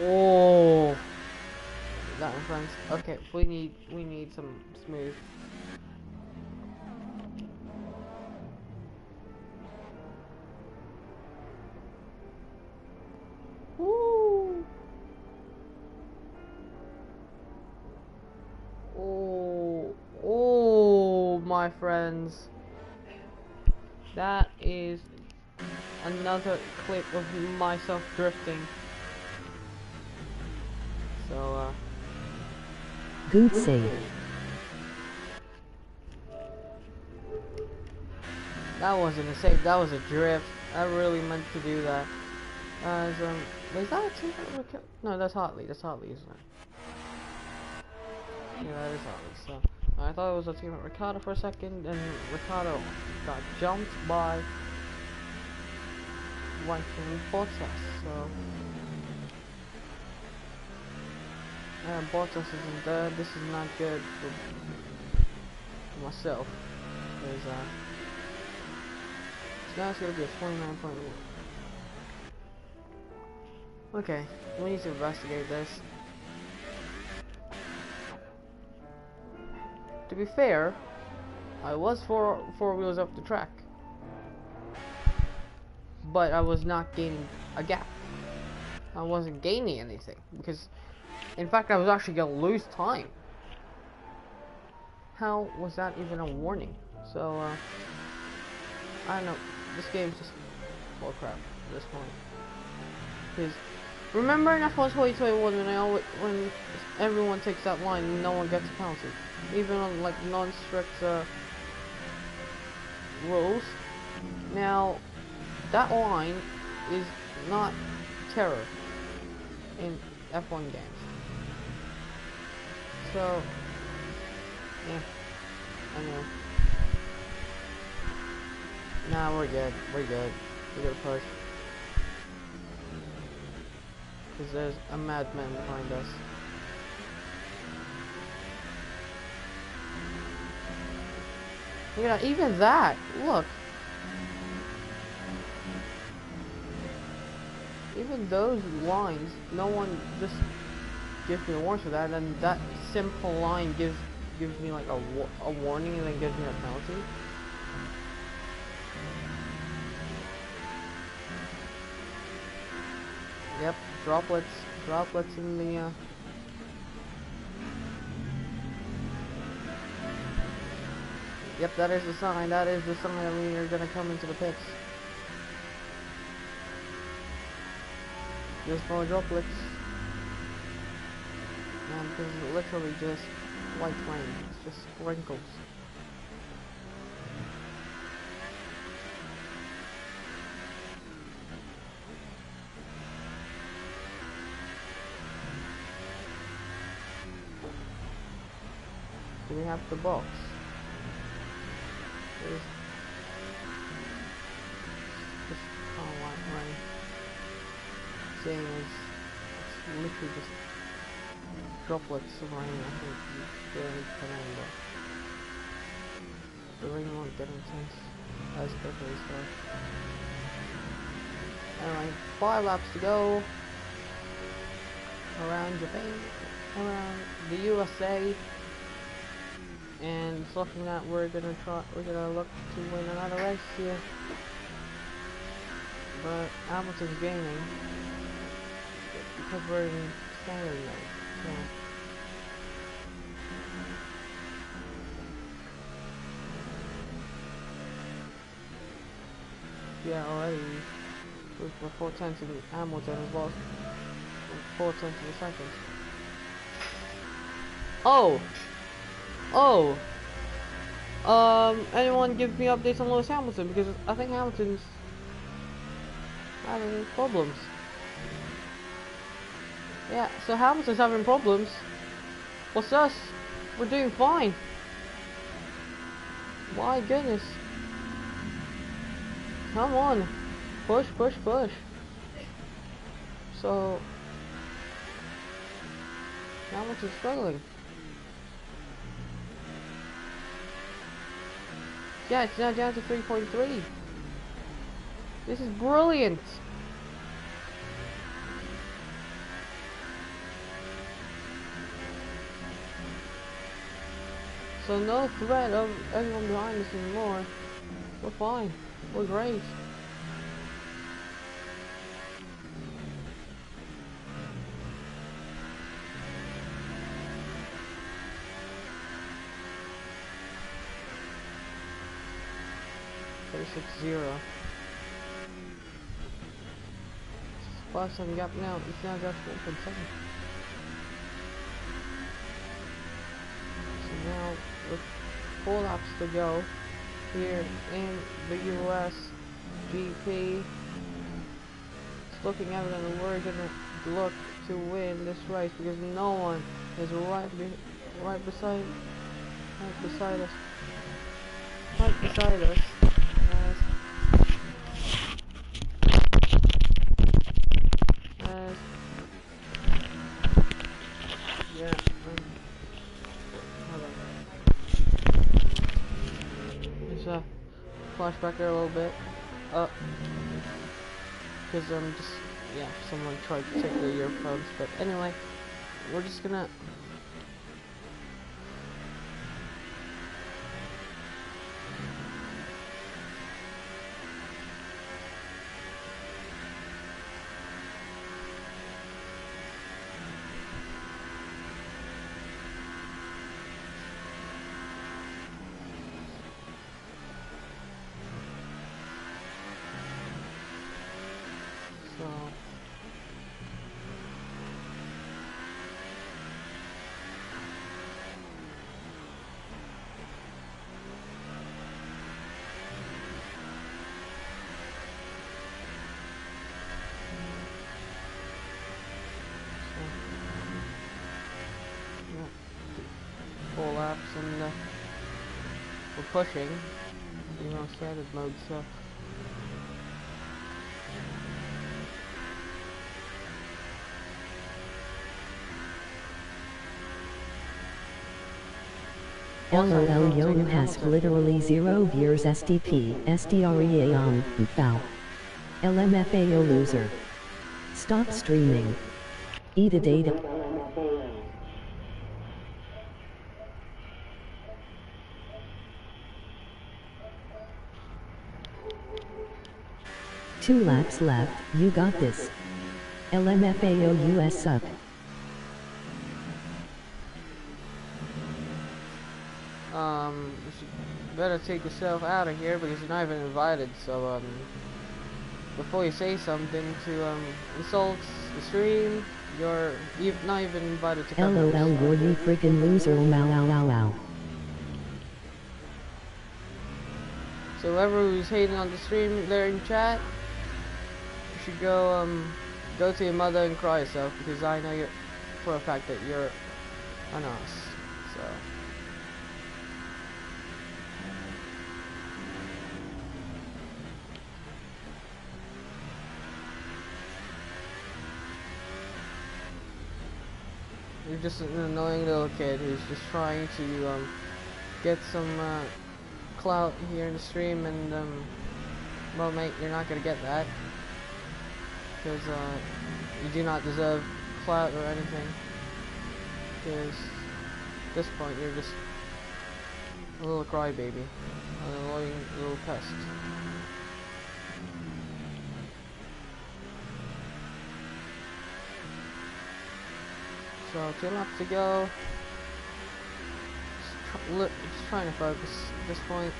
Oh, that one, friends. Okay, we need some smooth. Woo! Oh, my friends. That is another clip of myself drifting. So, Good save. that wasn't a save, that was a drift. I really meant to do that. As, is that a team? No, that's Hartley, isn't it? Yeah, that is Hartley, so. I thought it was a team at Ricardo for a second, and Ricardo got jumped by Viking Bottas, so. Bottas isn't there. This is not good for myself. Because, so now it's going to be a 29.1. Okay, we need to investigate this. To be fair, I was four wheels up the track, but I was not gaining a gap. I wasn't gaining anything because, in fact, I was actually gonna lose time. How was that even a warning? So, I don't know. This game's just full crap at this point. Because remember in F1 2021 when everyone takes that line and no one gets a penalty, even on like non-strict rules. Now that line is not terror in F1 games. So yeah, I know. Nah, we're good. We're good. We're gonna push. Because there's a madman behind us. Yeah, even that. Look. Even those lines, no one just gives me a warning for that, and that simple line gives me like a warning and then gives me a penalty. Yep, droplets in the Yep, that is the sign. That is the sign that we are gonna come into the pits. Just more droplets. Man, this is literally just white flame. It's just sprinkles. Do we have the box? There's just kind of like rain. Seeing as it's literally just droplets of rain, I think you barely come in, but the rain won't get intense as quickly as well. Anyway, 5 laps to go around Japan, around the USA. And it's looking that we're gonna look to win another race here. But Hamilton's gaining because we're in standard mode. So yeah, already we're 4/10 to the Hamilton as well. 4/10 to the second. Oh, anyone give me updates on Lewis Hamilton, because I think Hamilton's having problems. Yeah, so Hamilton's having problems. What's us? We're doing fine. My goodness. Come on. Push, push, push. So Hamilton's struggling. Yeah, it's now down to 3.3. This is brilliant. So no threat of anyone behind us anymore. We're fine. We're great. .0. 5-second gap now. It's now just 1.7. So now with 4 laps to go here in the US GP. It's looking evident that we're gonna look to win this race because no one is right beside us. Right beside us. Yeah, hold on. Just flashback there a little bit. Because just, yeah, someone tried to take the earphones, but anyway, we're just gonna laps, and we're pushing. You know, standard mode, so. LOL Yoru has literally 0 viewers STP, SDREA on, foul. LMFAO loser. Stop streaming. Eat a data. Two laps left, you got this. LMFAO US suck. You should better take yourself out of here because you're not even invited, so, before you say something to, insult the stream, you're not even invited to come. LOL you're you freaking loser ow. So whoever who's hating on the stream there in chat, you should go to your mother and cry yourself, because I know for a fact that you're an ass. So you're just an annoying little kid who's just trying to get some clout here in the stream, and well, mate, you're not gonna get that, because you do not deserve clout or anything, because at this point you're just a little crybaby, an annoying little pest. So 2 laps to go. Just trying to focus at this point.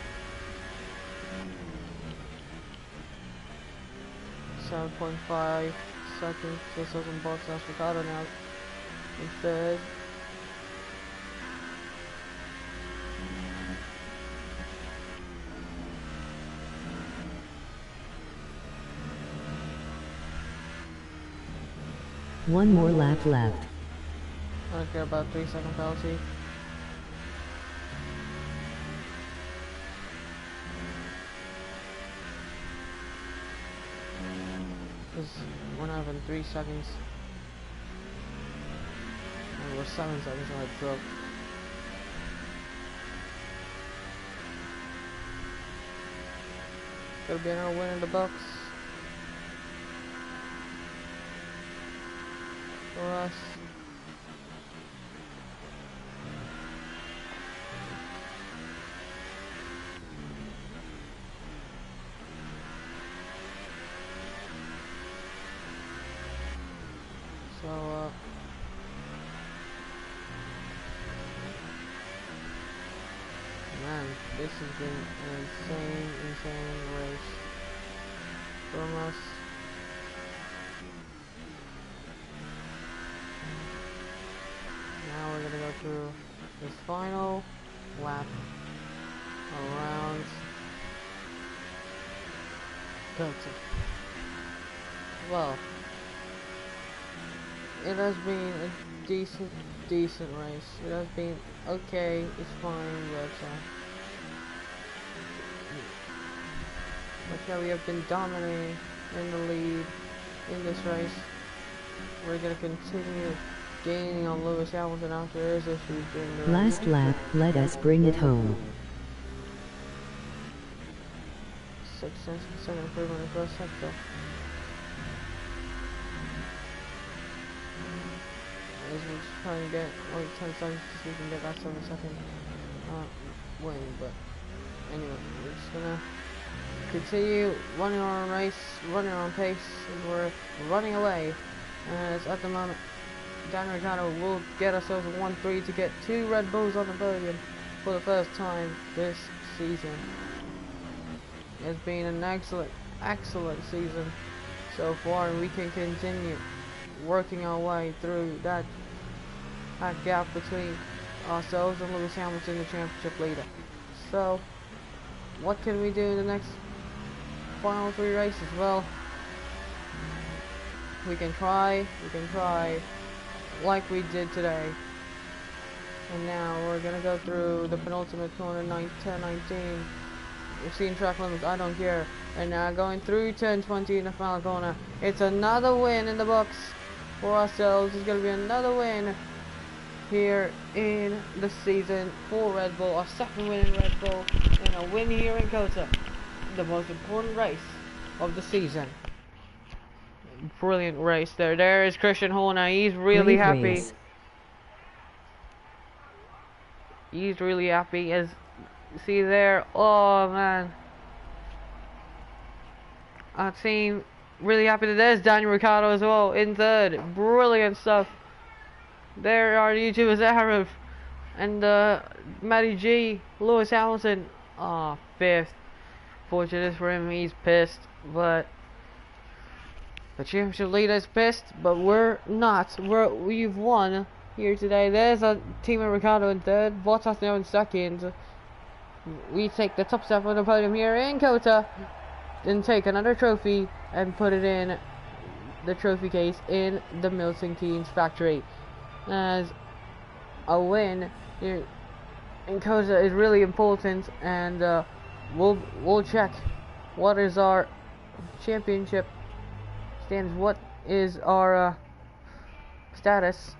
7.5 seconds. This doesn't box us. Ricardo now in third. One more lap left. I don't care about 3-second penalty. Because we're not even 3 seconds. And we're 7 seconds on the drop. Gotta be another win in the box for us. So, man, this has been an insane race from us. Now we're gonna go through this final lap around Delta. Well, it has been a decent race. It has been okay, it's fine, but yeah, we have been dominating in the lead in this race. We're gonna continue gaining on Lewis Hamilton after his issues during the Last lap, let us bring it home. 6 second improvement in the first sector. As we're just trying to get like 10 seconds so we can get that 7-second win, but anyway, we're just gonna continue running our race, running our own pace, and we're running away. As at the moment, Daniel Ricciardo will get ourselves a 1-3 to get 2 Red Bulls on the podium for the first time this season. It's been an excellent season so far, and we can continue working our way through that gap between ourselves and Lewis Hamilton, the championship leader. So, what can we do in the next final 3 races? Well, we can try like we did today, And now we're gonna go through the penultimate corner, 10-19. We've seen track limits, I don't care. And now going through 10-20 in the final corner. It's another win in the books for ourselves. It's gonna be another win here in the season for Red Bull. Our second win in Red Bull, and a win here in Kota. The most important race of the season. Brilliant race there. There is Christian Horner. He's really Great happy. race. He's really happy. As see there, oh man, our team really happy that there's Daniel Ricciardo as well in third. Brilliant stuff. There are YouTubers Arab and Matty G, Lewis Hamilton, fifth. Fortunate for him, he's pissed, but the championship leader is pissed, but we're not. We've won here today. There's a team of Ricciardo in third, Bottas now in second. We take the top step on the podium here in Kota, then take another trophy and put it in the trophy case in the Milton Keynes factory. As a win here in Kota is really important, and we'll check what is our championship stands. What is our status?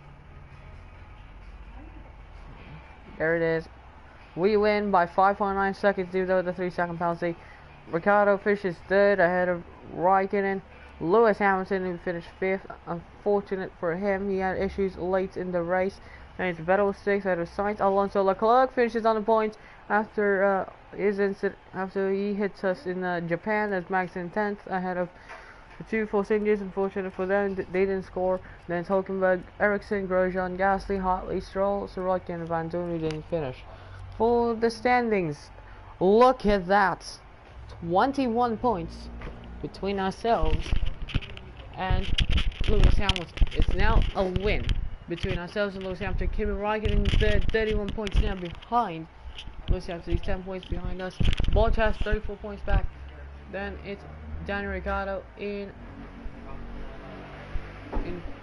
There it is. We win by 5.9 seconds due to the 3-second penalty. Ricciardo finishes third ahead of Raikkonen. Lewis Hamilton, who finished fifth. Unfortunate for him, he had issues late in the race. And it's Vettel sixth ahead of Sainz. Alonso Leclerc finishes on the points after his incident, after he hits us in Japan, as Max in 10th ahead of the two Force Indians. Unfortunate for them, they didn't score. Then it's Hulkenberg, Ericsson, Grosjean, Gasly, Hartley, Stroll, Sorokin, and Van Dorn, who didn't finish. For the standings, look at that. 21 points between ourselves and Lewis Hamilton. It's now a win between ourselves and Lewis Hamilton. Kimi Raikkonen in third, 31 points now behind Lewis Hamilton. He's 10 points behind us. Bottas 34 points back. Then it's Daniel Ricciardo in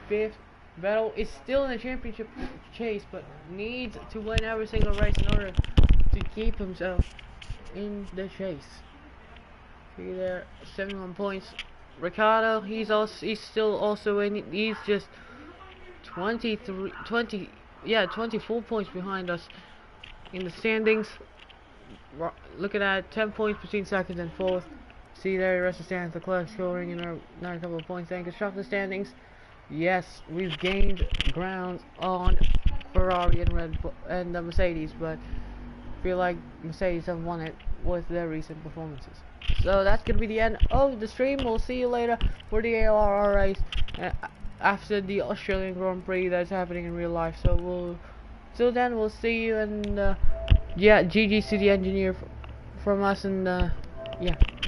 fifth. Vettel is still in the championship chase, but needs to win every single race in order to keep himself in the chase. See there, 71 points. Ricciardo, he's still also in. He's just 24 points behind us in the standings. Look at that, 10 points between second and fourth. See there, the rest of the standings. Leclerc scoring another couple of points. Then constructor standings. Yes, we've gained ground on Ferrari and Red Bull and the Mercedes, but I feel like Mercedes have won it with their recent performances. So that's gonna be the end of the stream. We'll see you later for the ALRR race after the Australian Grand Prix that's happening in real life. So till then, we'll see you, and yeah, GG's to the engineer from us, and yeah.